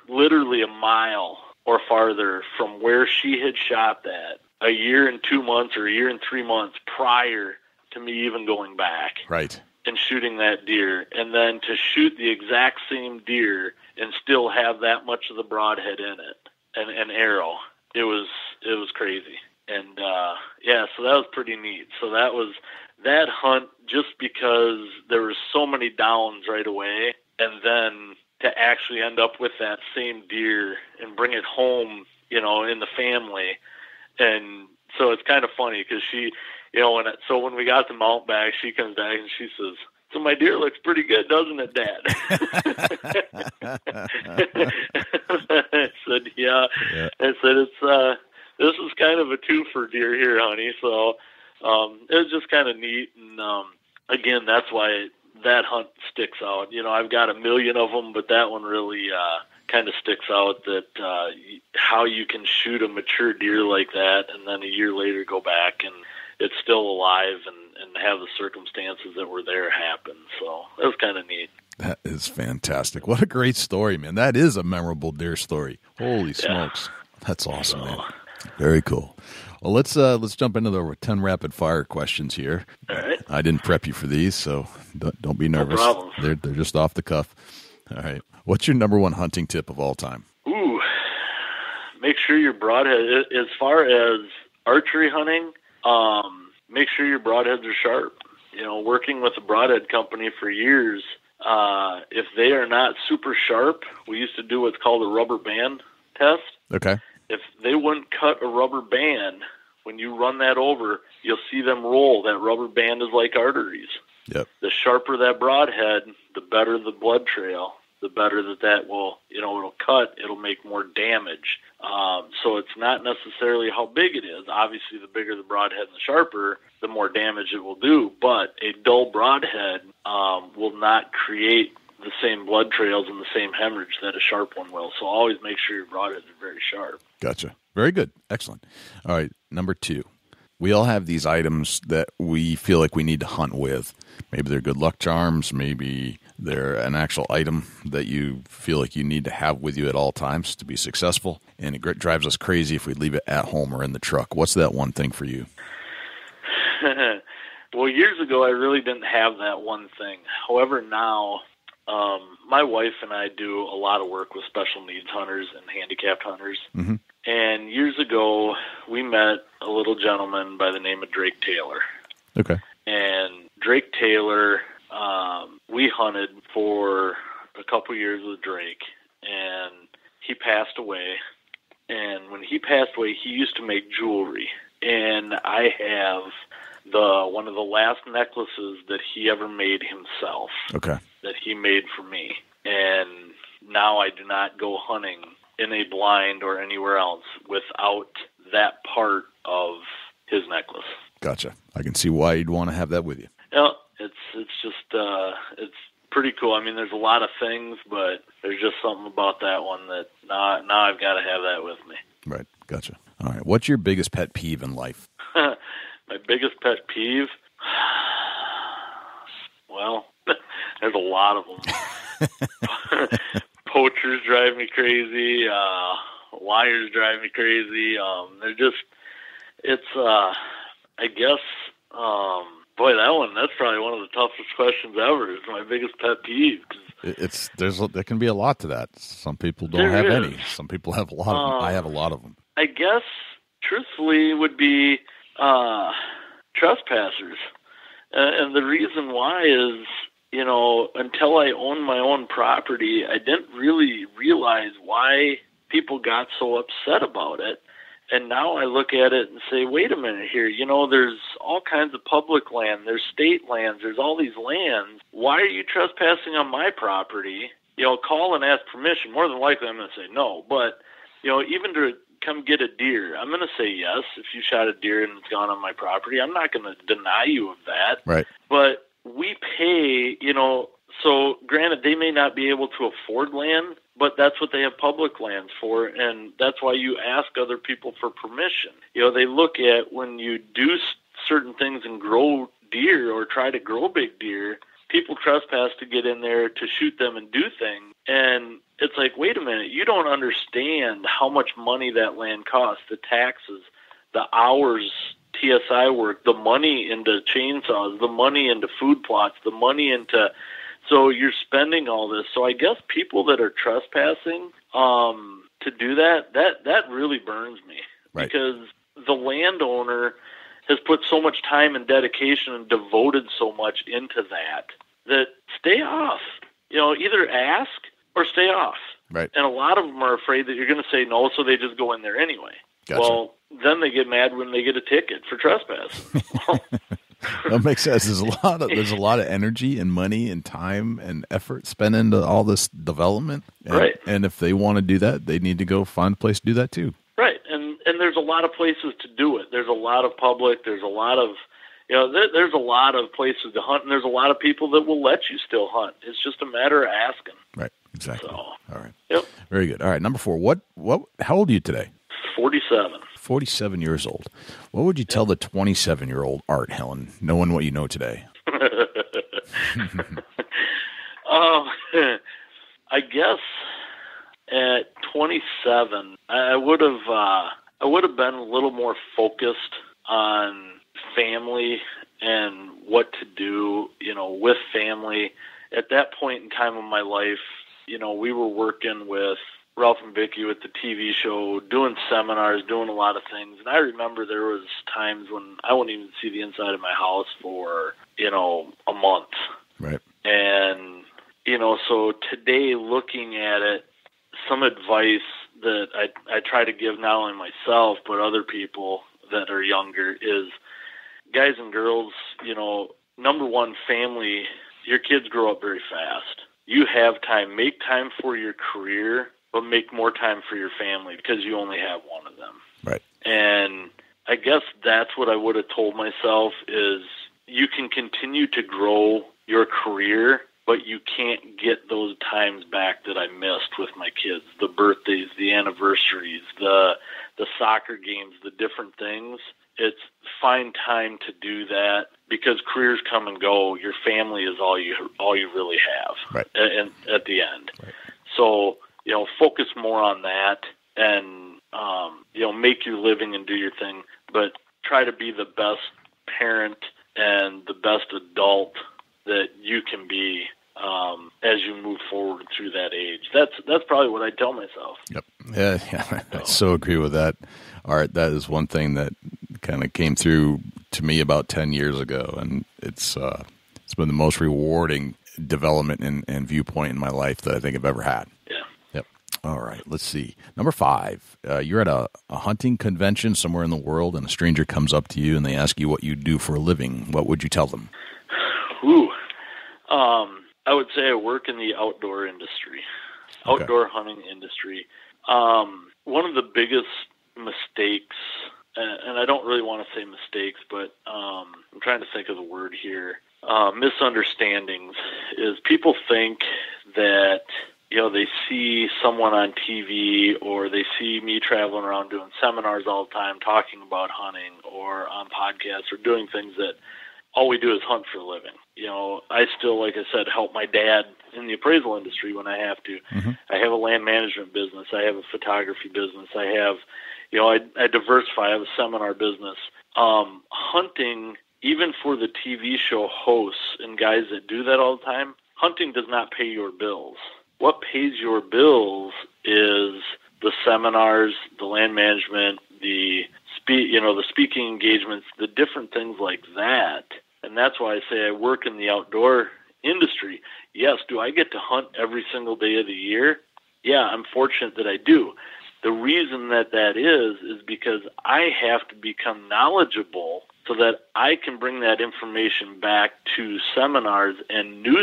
Speaker 1: literally a mile or farther from where she had shot that a year and 2 months or a year and 3 months prior to me even going back.
Speaker 2: Right.
Speaker 1: And shooting that deer, and then to shoot the exact same deer and still have that much of the broadhead in it, and an arrow. It was crazy. And so that was pretty neat. So that was that hunt just because there were so many downs right away, and then to actually end up with that same deer and bring it home, in the family. And so it's kind of funny because she, when we got the mount back, she comes back and she says, "So my deer looks pretty good, doesn't it, Dad?" I said, yeah. I said, this is kind of a twofer deer here, honey. So it was just kind of neat. And again, that's why that hunt sticks out. I've got a million of them, but that one really kind of sticks out, that how you can shoot a mature deer like that and then a year later go back and it's still alive and have the circumstances that were there happen. So that was kind of neat.
Speaker 2: That is fantastic. What a great story, man. That is a memorable deer story. Holy smokes. That's awesome, man. Very cool. Well, let's jump into the 10 rapid fire questions here.
Speaker 1: All right.
Speaker 2: I didn't prep you for these, so don't be nervous.
Speaker 1: No problem.
Speaker 2: They're just off the cuff. All right. What's your number one hunting tip of all time?
Speaker 1: Ooh, make sure your broadhead, as far as archery hunting, make sure your broadheads are sharp. Working with a broadhead company for years, if they are not super sharp, we used to do what's called a rubber band test.
Speaker 2: Okay.
Speaker 1: If they wouldn't cut a rubber band, when you run that over, you'll see them roll. That rubber band is like arteries.
Speaker 2: Yep.
Speaker 1: The sharper that broadhead, the better the blood trail. The better that will, it'll cut, it'll make more damage. So it's not necessarily how big it is. Obviously, the bigger the broadhead and the sharper, the more damage it will do. But a dull broadhead will not create the same blood trails and the same hemorrhage that a sharp one will. So always make sure your broadheads are very sharp.
Speaker 2: Gotcha. Very good. Excellent. All right. Number 2. We all have these items that we feel like we need to hunt with. Maybe they're good luck charms. Maybe they're an actual item that you feel like you need to have with you at all times to be successful. And it drives us crazy if we leave it at home or in the truck. What's that one thing for you?
Speaker 1: Well, years ago, I really didn't have that one thing. However, now, my wife and I do a lot of work with special needs hunters and handicapped hunters.
Speaker 2: Mm-hmm.
Speaker 1: And years ago, we met a little gentleman by the name of Drake Taylor.
Speaker 2: Okay.
Speaker 1: And Drake Taylor, we hunted for a couple years with Drake, and he passed away. And when he passed away, he used to make jewelry. And I have one of the last necklaces that he ever made himself.
Speaker 2: Okay.
Speaker 1: That he made for me. And now I do not go hunting in a blind or anywhere else without that part of his necklace.
Speaker 2: Gotcha. I can see why you'd want to have that with you.
Speaker 1: Yeah, it's just it's pretty cool. I mean, there's a lot of things, but there's just something about that one that now I've got to have that with me.
Speaker 2: Right. Gotcha. All right. What's your biggest pet peeve in life?
Speaker 1: My biggest pet peeve? Well, there's a lot of them. Poachers drive me crazy. Liars drive me crazy. I guess, that's probably one of the toughest questions ever. It's my biggest pet peeve.
Speaker 2: There can be a lot to that. Some people don't have any. Some people have a lot of them. I have a lot of them.
Speaker 1: I guess, truthfully, would be trespassers. And the reason why is, until I owned my own property, I didn't really realize why people got so upset about it. And now I look at it and say, wait a minute here, there's all kinds of public land, there's state lands, there's all these lands. Why are you trespassing on my property? Call and ask permission. More than likely I'm going to say no. But, even to come get a deer, I'm going to say yes. If you shot a deer and it's gone on my property, I'm not going to deny you of that.
Speaker 2: Right.
Speaker 1: But we pay, so granted, they may not be able to afford land, but that's what they have public lands for, and that's why you ask other people for permission. They look at when you do certain things and grow deer or try to grow big deer, people trespass to get in there to shoot them and do things. And it's like, wait a minute, you don't understand how much money that land costs, the taxes, the hours TSI work, the money into chainsaws, the money into food plots, the money into... So you're spending all this. So I guess people that are trespassing to do that really burns me. Right. Because the landowner has put so much time and dedication and devoted so much into that stay off. Either ask or stay off.
Speaker 2: Right.
Speaker 1: And a lot of them are afraid that you're going to say no, so they just go in there anyway.
Speaker 2: Gotcha.
Speaker 1: Well, then they get mad when they get a ticket for trespass.
Speaker 2: That makes sense. There's a lot of energy and money and time and effort spent into all this development. And,
Speaker 1: right.
Speaker 2: And if they want to do that, they need to go find a place to do that too.
Speaker 1: Right. And there's a lot of places to do it. There's a lot of public. There's a lot of, there's a lot of places to hunt, and there's a lot of people that will let you still hunt. It's just a matter of asking.
Speaker 2: Right. Exactly.
Speaker 1: So,
Speaker 2: all right.
Speaker 1: Yep.
Speaker 2: Very good. All right. Number 4. How old are you today?
Speaker 1: 47.
Speaker 2: 47 years old. What would you tell the 27-year-old Art Helin, knowing what you know today?
Speaker 1: I guess at 27, I would have been a little more focused on family and what to do, with family. At that point in time of my life, we were working with Ralph and Vicky with the TV show, doing seminars, doing a lot of things. And I remember there was times when I wouldn't even see the inside of my house for, a month.
Speaker 2: Right.
Speaker 1: And, so today looking at it, some advice that I try to give not only myself, but other people that are younger is, guys and girls, number one, family, your kids grow up very fast. You have time. Make time for your career, but make more time for your family because you only have one of them.
Speaker 2: Right.
Speaker 1: And I guess that's what I would have told myself is you can continue to grow your career, but you can't get those times back that I missed with my kids, the birthdays, the anniversaries, the soccer games, the different things. It's find time to do that because careers come and go. Your family is all you really have.
Speaker 2: Right.
Speaker 1: And at the end.
Speaker 2: Right.
Speaker 1: So, focus more on that and, make your living and do your thing, but try to be the best parent and the best adult that you can be as you move forward through that age. That's probably what I tell myself.
Speaker 2: Yep. Yeah. I so agree with that. Art, that is one thing that kind of came through to me about 10 years ago, and it's been the most rewarding development and viewpoint in my life that I think I've ever had.
Speaker 1: Yeah.
Speaker 2: Yep. All right. Let's see. Number 5. You're at a hunting convention somewhere in the world, and a stranger comes up to you and they ask you what you do for a living. What would you tell them?
Speaker 1: Ooh. I would say I work in the outdoor industry, outdoor hunting industry. One of the biggest mistakes, and I don't really want to say mistakes, but I'm trying to think of the word here, misunderstandings, is people think that, they see someone on TV or they see me traveling around doing seminars all the time, talking about hunting or on podcasts or doing things that all we do is hunt for a living. I still, like I said, help my dad in the appraisal industry when I have to. Mm-hmm. I have a land management business. I have a photography business. I have, I diversify. I have a seminar business. Hunting, even for the TV show hosts and guys that do that all the time, hunting does not pay your bills. What pays your bills is the seminars, the land management, the speaking engagements, the different things like that. And that's why I say I work in the outdoor industry. Yes, do I get to hunt every single day of the year? Yeah, I'm fortunate that I do. The reason that is because I have to become knowledgeable so that I can bring that information back to seminars and new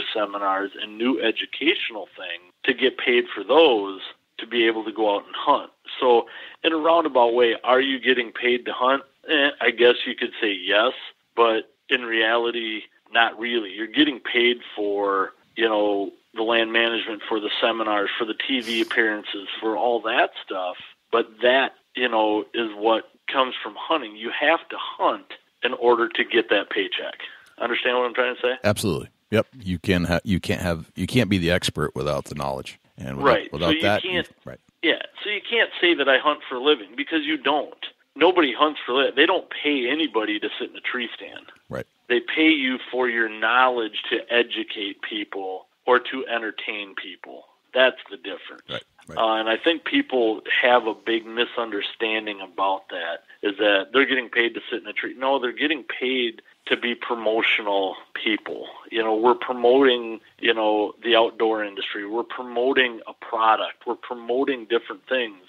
Speaker 1: educational things to get paid for those to be able to go out and hunt. So in a roundabout way, are you getting paid to hunt? I guess you could say yes, but in reality, not really. You're getting paid for, the land management, for the seminars, for the TV appearances, for all that stuff. But that, is what comes from hunting. You have to hunt in order to get that paycheck. Understand what I'm trying to say?
Speaker 2: Absolutely. Yep. You can't be the expert without the knowledge. And without that, right.
Speaker 1: Yeah. So you can't say that I hunt for a living because you don't. Nobody hunts for a living. They don't pay anybody to sit in a tree stand.
Speaker 2: Right.
Speaker 1: They pay you for your knowledge to educate people or to entertain people. That's the difference.
Speaker 2: Right. Right.
Speaker 1: And I think people have a big misunderstanding about that, is that they're getting paid to sit in a tree. No, they're getting paid to be promotional people. We're promoting, the outdoor industry. We're promoting a product. We're promoting different things.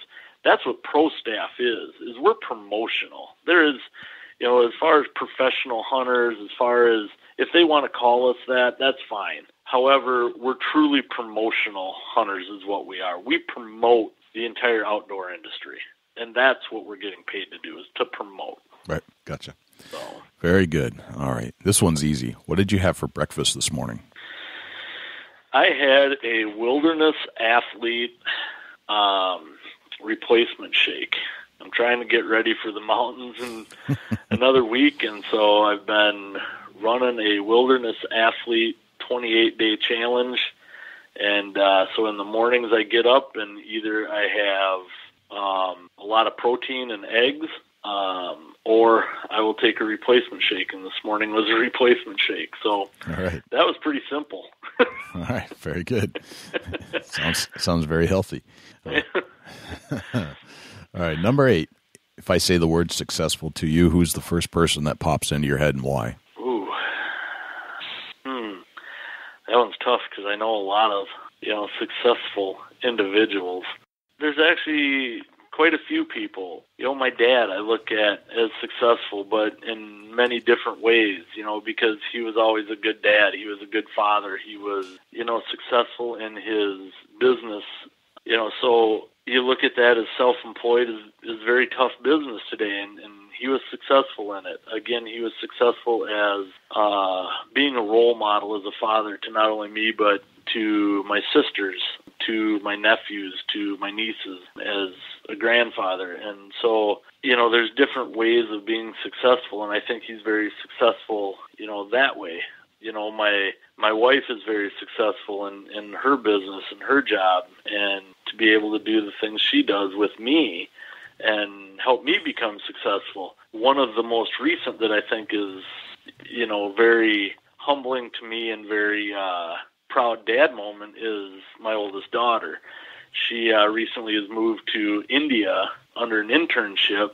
Speaker 1: That's what pro staff is we're promotional. There is, as far as professional hunters, as far as if they want to call us that, that's fine. However, we're truly promotional hunters is what we are. We promote the entire outdoor industry, and that's what we're getting paid to do, is to promote.
Speaker 2: Right. Gotcha.
Speaker 1: So,
Speaker 2: very good. All right. This one's easy. What did you have for breakfast this morning?
Speaker 1: I had a wilderness athlete replacement shake. I'm trying to get ready for the mountains in another week, and so I've been running a wilderness athlete 28-day challenge. And so in the mornings I get up and either I have a lot of protein and eggs, or I will take a replacement shake. And this morning was a replacement shake. So
Speaker 2: all right.
Speaker 1: That was pretty simple.
Speaker 2: All right. Very good. Sounds very healthy. All right. Number 8. If I say the word successful to you, who's the first person that pops into your head and why?
Speaker 1: Ooh. That one's tough because I know a lot of, successful individuals. There's actually quite a few people. My dad I look at as successful, but in many different ways, because he was always a good dad. He was a good father. He was, successful in his business. So you look at that as self-employed is very tough business today, and he was successful in it. Again, he was successful as being a role model as a father to not only me, but to my sisters, to my nephews, to my nieces, as a grandfather. And so, there's different ways of being successful, and I think he's very successful, that way. My wife is very successful in her business and her job, and to be able to do the things she does with me and help me become successful. One of the most recent that I think is, very humbling to me and very proud dad moment is my oldest daughter. She recently has moved to India under an internship.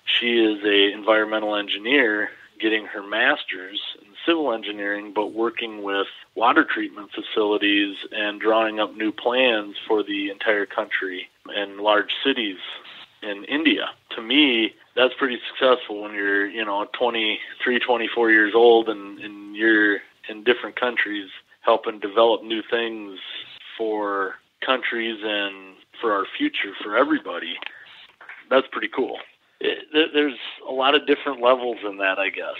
Speaker 1: She is an environmental engineer getting her master's in civil engineering, but working with water treatment facilities and drawing up new plans for the entire country and large cities in India. To me, that's pretty successful when you're, 23, 24 years old and you're in different countries helping develop new things for countries and for our future, for everybody. That's pretty cool. There's a lot of different levels in that, I guess,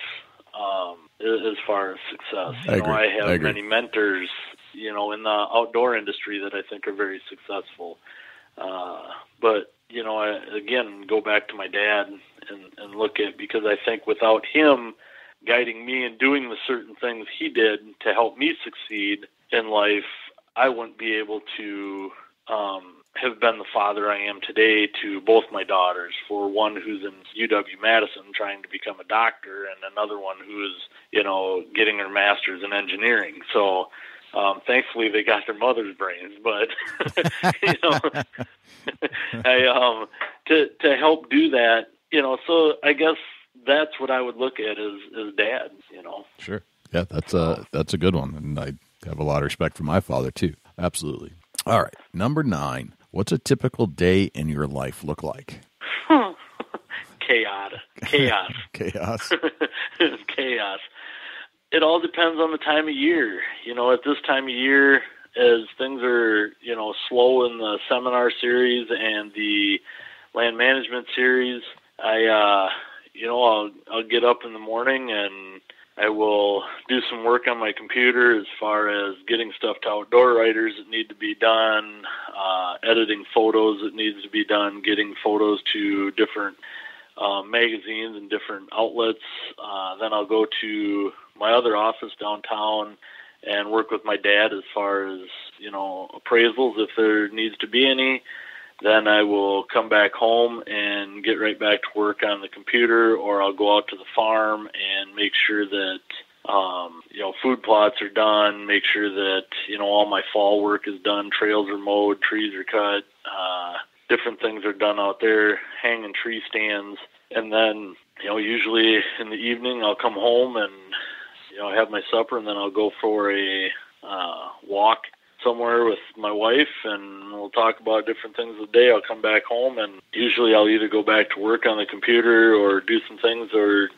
Speaker 1: as far as success. I have many mentors, in the outdoor industry that I think are very successful. But, I, again, go back to my dad and look at, because I think without him guiding me and doing the certain things he did to help me succeed in life, I wouldn't be able to have been the father I am today to both my daughters, for one who's in UW-Madison trying to become a doctor, and another one who's, getting her master's in engineering. So thankfully they got their mother's brains, but, to help do that, so I guess that's what I would look at as dad,
Speaker 2: Sure. Yeah, that's a good one. And I have a lot of respect for my father too. Absolutely. All right. Number 9. What's a typical day in your life look like?
Speaker 1: Chaos.
Speaker 2: Chaos.
Speaker 1: Chaos. It all depends on the time of year. At this time of year, as things are, slow in the seminar series and the land management series, I'll get up in the morning and I will do some work on my computer as far as getting stuff to outdoor writers that need to be done, editing photos that needs to be done, getting photos to different magazines and different outlets. Then I'll go to my other office downtown and work with my dad as far as, appraisals if there needs to be any. Then I will come back home and get right back to work on the computer, or I'll go out to the farm and make sure that, food plots are done, make sure that, all my fall work is done, trails are mowed, trees are cut, different things are done out there, hanging tree stands. And then, usually in the evening I'll come home and, have my supper, and then I'll go for a walk somewhere with my wife, and we'll talk about different things of the day. I'll come back home, and usually I'll either go back to work on the computer or do some things, or,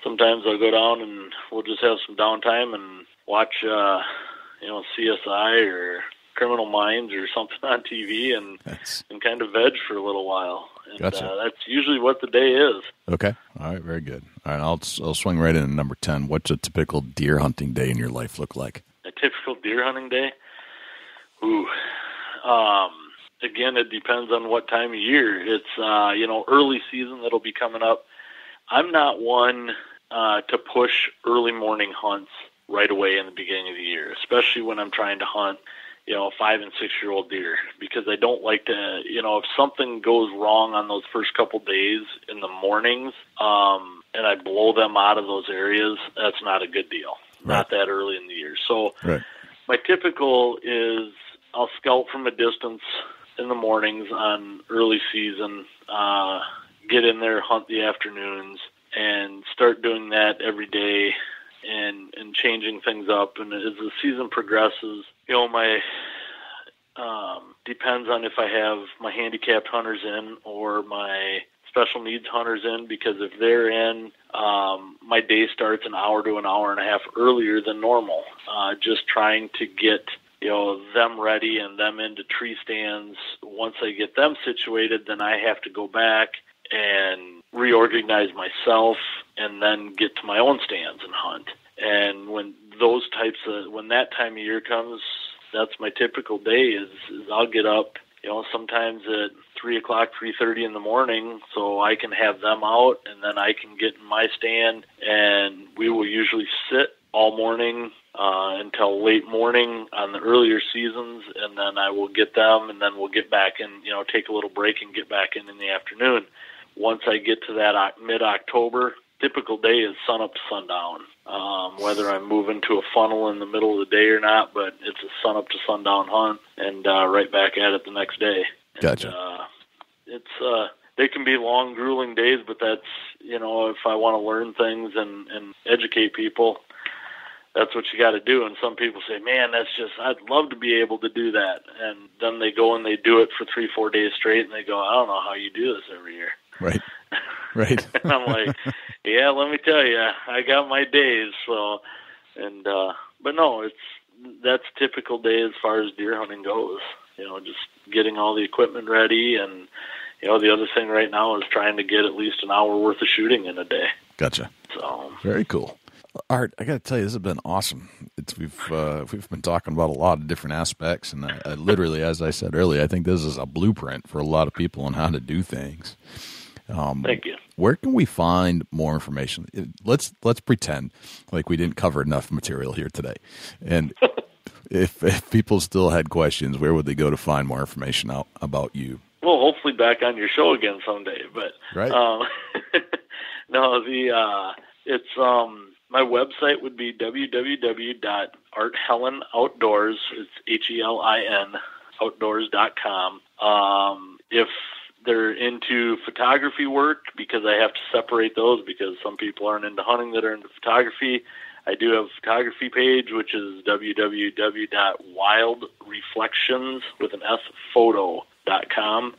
Speaker 1: sometimes I'll go down and we'll just have some downtime and watch, CSI or Criminal Minds or something on TV and kind of veg for a little while. And
Speaker 2: Gotcha.
Speaker 1: That's usually what the day is.
Speaker 2: Okay. All right. Very good. All right. I'll swing right into number 10. What's a typical deer hunting day in your life look like?
Speaker 1: A typical deer hunting day? Again, it depends on what time of year. It's, early season that'll be coming up. I'm not one to push early morning hunts right away in the beginning of the year, especially when I'm trying to hunt 5 and 6 year old deer, because I don't like to, if something goes wrong on those first couple days in the mornings, and I blow them out of those areas, that's not a good deal. Right. Not that early in the year. So My typical is I'll scout from a distance in the mornings on early season, get in there, hunt the afternoons, and start doing that every day and changing things up. And as the season progresses, my depends on if I have my handicapped hunters in or my special needs hunters in, because if they're in, my day starts an hour to an hour and a half earlier than normal, just trying to get them ready and them into tree stands. Once I get them situated, then I have to go back and reorganize myself and then get to my own stands and hunt. And when that time of year comes, that's my typical day is I'll get up, sometimes at 3 o'clock, 3:30 in the morning, so I can have them out, and then I can get in my stand, and we will usually sit all morning until late morning on the earlier seasons, and then I will get them, and then we'll get back in, take a little break and get back in the afternoon. Once I get to that mid-October, typical day is sun up to sundown. Whether I'm moving to a funnel in the middle of the day or not, but it's a sun up to sundown hunt, and right back at it the next day.
Speaker 2: Gotcha.
Speaker 1: And, they can be long, grueling days, but that's, if I want to learn things and educate people, that's what you got to do. And some people say, man, I'd love to be able to do that. And then they go and they do it for 3-4 days straight, and they go, I don't know how you do this every year.
Speaker 2: Right. Right.
Speaker 1: And I'm like, yeah, let me tell you, I got my days. So, but no, that's typical day as far as deer hunting goes. Just getting all the equipment ready, and the other thing right now is trying to get at least an hour worth of shooting in a day.
Speaker 2: Gotcha.
Speaker 1: So
Speaker 2: very cool. Art, I got to tell you, this has been awesome. We've been talking about a lot of different aspects, and I literally, as I said earlier, I think this is a blueprint for a lot of people on how to do things.
Speaker 1: Thank you.
Speaker 2: Where can we find more information? Let's pretend like we didn't cover enough material here today, and if people still had questions, where would they go to find more information out about you?
Speaker 1: Well, hopefully back on your show again someday. But
Speaker 2: right.
Speaker 1: No, it's my website would be www.arthelinoutdoors. It's HELIN outdoors.com. If they're into photography work, because I have to separate those because some people aren't into hunting that are into photography, I do have a photography page, which is www.wildreflections.photo.com.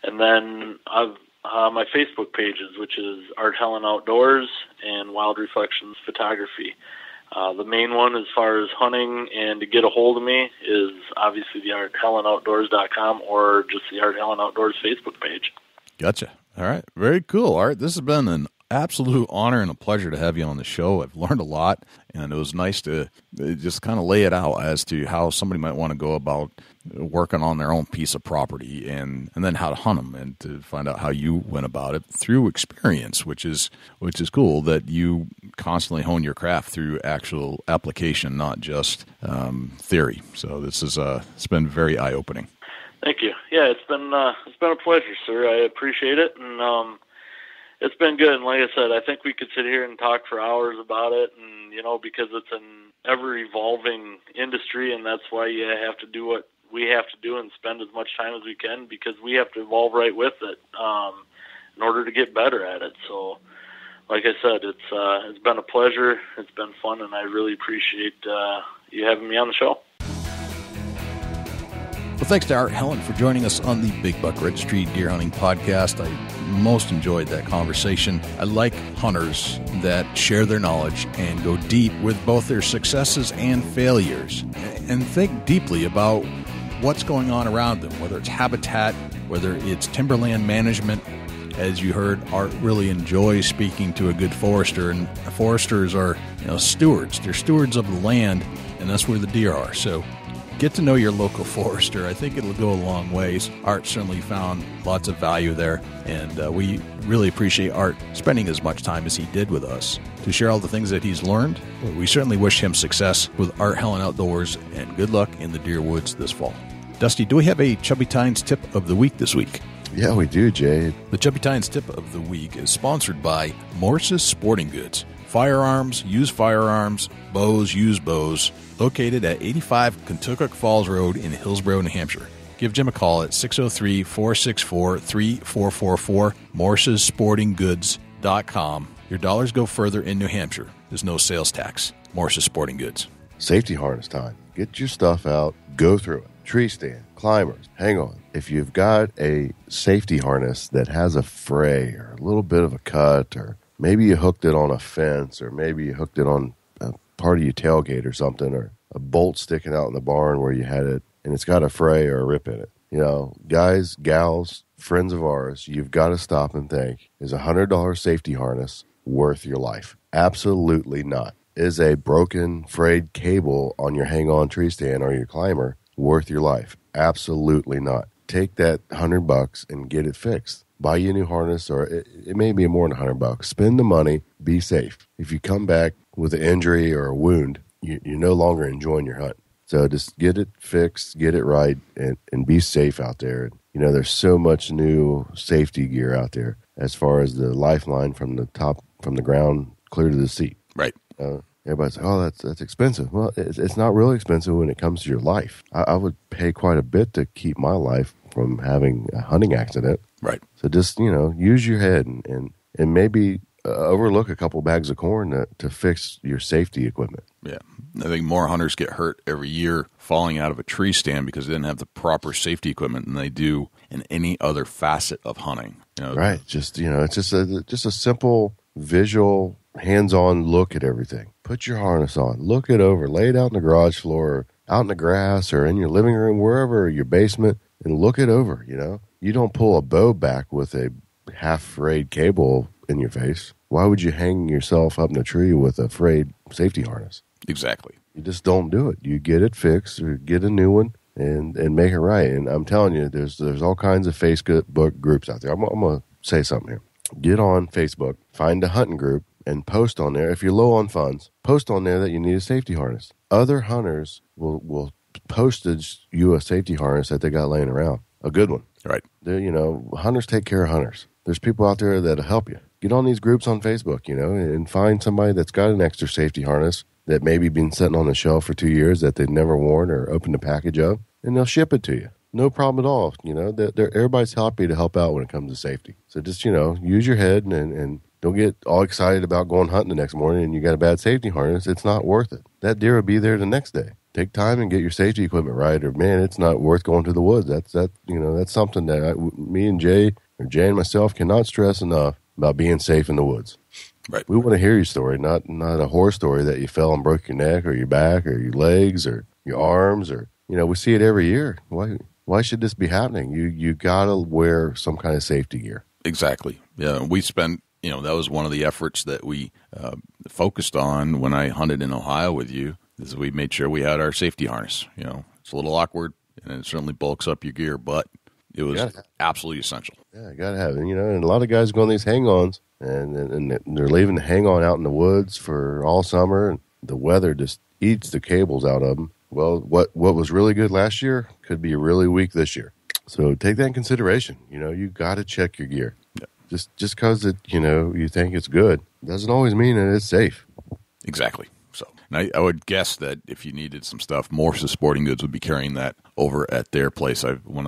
Speaker 1: And then I've my Facebook pages, which is Art Helin Outdoors and Wild Reflections Photography. The main one as far as hunting and to get a hold of me is obviously the arthelinoutdoors.com or just the Art Helin Outdoors Facebook page.
Speaker 2: Gotcha. All right. Very cool, Art. This has been an absolute honor and a pleasure to have you on the show. I've learned a lot, and it was nice to just kind of lay it out as to how somebody might want to go about working on their own piece of property and then how to hunt them, and to find out how you went about it through experience, which is cool that you constantly hone your craft through actual application, not just theory. So this is it's been very eye-opening. Thank you. Yeah, it's been a pleasure, sir. I appreciate it, and it's been good. And like I said, I think we could sit here and talk for hours about it, and because it's an ever-evolving industry, and that's why you have to do what
Speaker 1: we have to do and spend as much time as we can, because we have to evolve right with it in order to get better at it. So, like I said, it's been a pleasure. It's been fun, and I really appreciate you having me on the show.
Speaker 2: Well, thanks to Art Helin for joining us on the Big Buck Registry Deer Hunting Podcast. I most enjoyed that conversation. I like hunters that share their knowledge and go deep with both their successes and failures, and think deeply about what's going on around them, whether it's habitat, whether it's timberland management. As you heard, Art really enjoys speaking to a good forester, and foresters are, stewards. They're stewards of the land, and that's where the deer are. So get to know your local forester. I think it'll go a long ways. Art certainly found lots of value there, and we really appreciate Art spending as much time as he did with us to share all the things that he's learned. We certainly wish him success with Art Helin Outdoors, and good luck in the deer woods this fall. Dusty, do we have a Chubby Tines tip of the week this week?
Speaker 7: Yeah, we do, Jay.
Speaker 2: The Chubby Tines tip of the week is sponsored by Morse's Sporting Goods. Firearms, used firearms, bows, used bows, located at 85 Kentucky Falls Road in Hillsborough, New Hampshire. Give Jim a call at 603-464-3444, morsessportinggoods.com. Your dollars go further in New Hampshire. There's no sales tax. Morse's Sporting Goods.
Speaker 7: Safety harness time. Get your stuff out. Go through it. Tree stand, climbers, hang on. If you've got a safety harness that has a fray or a little bit of a cut, or maybe you hooked it on a fence, or maybe you hooked it on a part of your tailgate or something, or a bolt sticking out in the barn where you had it, and it's got a fray or a rip in it. Guys, gals, friends of ours, you've got to stop and think, is a $100 safety harness worth your life? Absolutely not. Is a broken, frayed cable on your hang-on tree stand or your climber worth your life? Absolutely not. Take that $100 and get it fixed. Buy you a new harness, or it may be more than $100. Spend the money. Be safe. If you come back with an injury or a wound, you're no longer enjoying your hunt. So just get it fixed, get it right, and be safe out there. There's so much new safety gear out there, as far as the lifeline from the ground clear to the seat.
Speaker 2: Right.
Speaker 7: Everybody's like, oh, that's expensive. Well, it's not really expensive when it comes to your life. I would pay quite a bit to keep my life from having a hunting accident.
Speaker 2: Right.
Speaker 7: So just, use your head and maybe overlook a couple bags of corn to fix your safety equipment.
Speaker 2: Yeah. I think more hunters get hurt every year falling out of a tree stand because they didn't have the proper safety equipment than they do in any other facet of hunting.
Speaker 7: Right. Just, it's just a simple visual, hands-on look at everything. Put your harness on, look it over, lay it out on the garage floor, out in the grass, or in your living room, wherever, your basement, and look it over. You don't pull a bow back with a half-frayed cable in your face. Why would you hang yourself up in a tree with a frayed safety harness?
Speaker 2: Exactly.
Speaker 7: You just don't do it. You get it fixed, or get a new one, and make it right. And I'm telling you, there's all kinds of Facebook groups out there. I'm going to say something here. Get on Facebook, find a hunting group, and post on there. If you're low on funds, post on there that you need a safety harness. Other hunters will postage you a safety harness that they got laying around, a good one.
Speaker 2: Right.
Speaker 7: Hunters take care of hunters. There's people out there that'll help you. Get on these groups on Facebook, and find somebody that's got an extra safety harness that maybe been sitting on the shelf for 2 years that they've never worn or opened a package of, and they'll ship it to you. No problem at all. Everybody's happy to help out when it comes to safety. So just, use your head and don't get all excited about going hunting the next morning and you got a bad safety harness. It's not worth it. That deer will be there the next day. Take time and get your safety equipment right, or man, it's not worth going to the woods. That's something that me and Jay, or Jay and myself, cannot stress enough about being safe in the woods.
Speaker 2: Right.
Speaker 7: We want to hear your story, not a horror story that you fell and broke your neck or your back or your legs or your arms, or we see it every year. Why should this be happening? You gotta wear some kind of safety gear.
Speaker 2: Exactly. Yeah, we spent. That was one of the efforts that we focused on when I hunted in Ohio with you, is we made sure we had our safety harness. It's a little awkward, and it certainly bulks up your gear, but it was absolutely essential.
Speaker 7: Yeah, you got to have it. And a lot of guys go on these hang-ons, and they're leaving the hang-on out in the woods for all summer, and the weather just eats the cables out of them. Well, what was really good last year could be really weak this year. So take that in consideration. You got to check your gear.
Speaker 2: Yeah.
Speaker 7: Just because you think it's good doesn't always mean that it's safe.
Speaker 2: Exactly. So And I would guess that if you needed some stuff, Morse's Sporting Goods would be carrying that over at their place.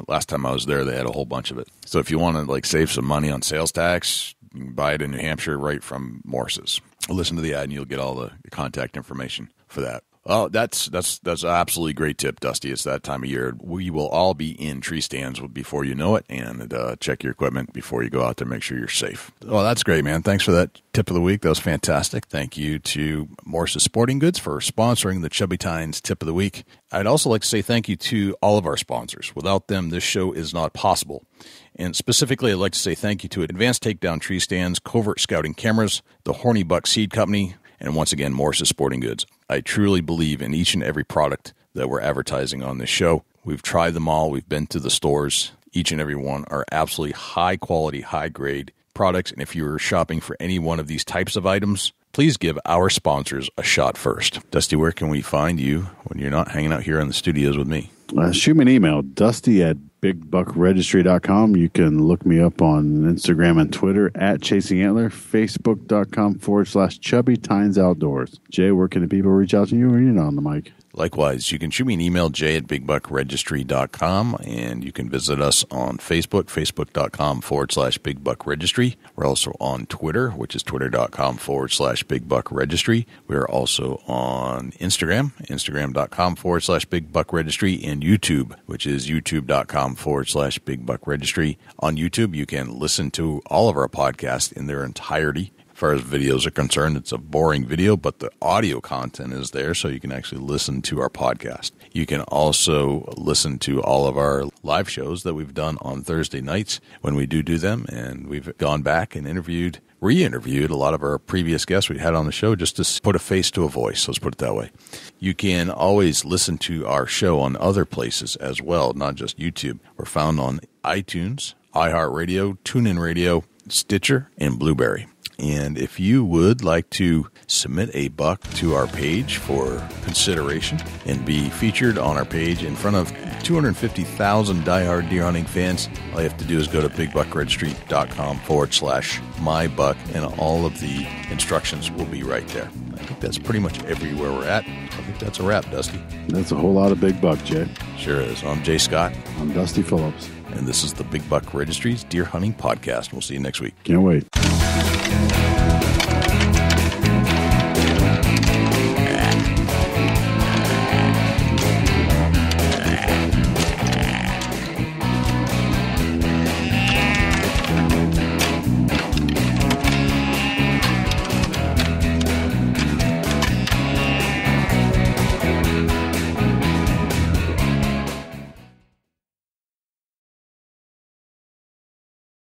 Speaker 2: Last time I was there, they had a whole bunch of it. So if you want to like save some money on sales tax, you can buy it in New Hampshire right from Morse's. Listen to the ad and you'll get all the contact information for that. Oh, that's an absolutely great tip, Dusty. It's that time of year. We will all be in tree stands before you know it, and check your equipment before you go out there. Make sure you're safe. Oh, that's great, man. Thanks for that tip of the week. That was fantastic. Thank you to Morse's Sporting Goods for sponsoring the Chubby Tines Tip of the Week. I'd also like to say thank you to all of our sponsors. Without them, this show is not possible. And specifically, I'd like to say thank you to Advanced Takedown Tree Stands, Covert Scouting Cameras, the Horny Buck Seed Company, and once again, Morse's Sporting Goods. I truly believe in each and every product that we're advertising on this show. We've tried them all. We've been to the stores. Each and every one are absolutely high quality, high grade products. And if you're shopping for any one of these types of items, please give our sponsors a shot first. Dusty, where can we find you when you're not hanging out here in the studios with me?
Speaker 8: Shoot me an email, dusty@bigbuckregistry.com. You can look me up on Instagram and Twitter @ChasingAntler, Facebook.com/Chubby Tines Outdoors. Jay, where can the people reach out to you? Or you're not on the mic.
Speaker 2: Likewise, you can shoot me an email, jay@bigbuckregistry.com, and you can visit us on Facebook, facebook.com/bigbuckregistry. We're also on Twitter, which is twitter.com/bigbuckregistry. We're also on Instagram, instagram.com/bigbuckregistry, and YouTube, which is youtube.com/bigbuckregistry. On YouTube, you can listen to all of our podcasts in their entirety. As far as videos are concerned, it's a boring video, but the audio content is there, so you can actually listen to our podcast. You can also listen to all of our live shows that we've done on Thursday nights when we do them, and we've gone back and re-interviewed a lot of our previous guests we had on the show just to put a face to a voice. Let's put it that way. You can always listen to our show on other places as well, not just YouTube. We're found on iTunes, iHeartRadio, TuneIn Radio, Stitcher, and Blueberry. And if you would like to submit a buck to our page for consideration and be featured on our page in front of 250,000 diehard deer hunting fans, all you have to do is go to bigbuckregistry.com/mybuck, and all of the instructions will be right there. I think that's pretty much everywhere we're at. I think that's a wrap, Dusty.
Speaker 8: That's a whole lot of big buck, Jay.
Speaker 2: Sure is. I'm Jay Scott.
Speaker 8: I'm Dusty Phillips.
Speaker 2: And this is the Big Buck Registry's Deer Hunting Podcast. We'll see you next week.
Speaker 8: Can't wait.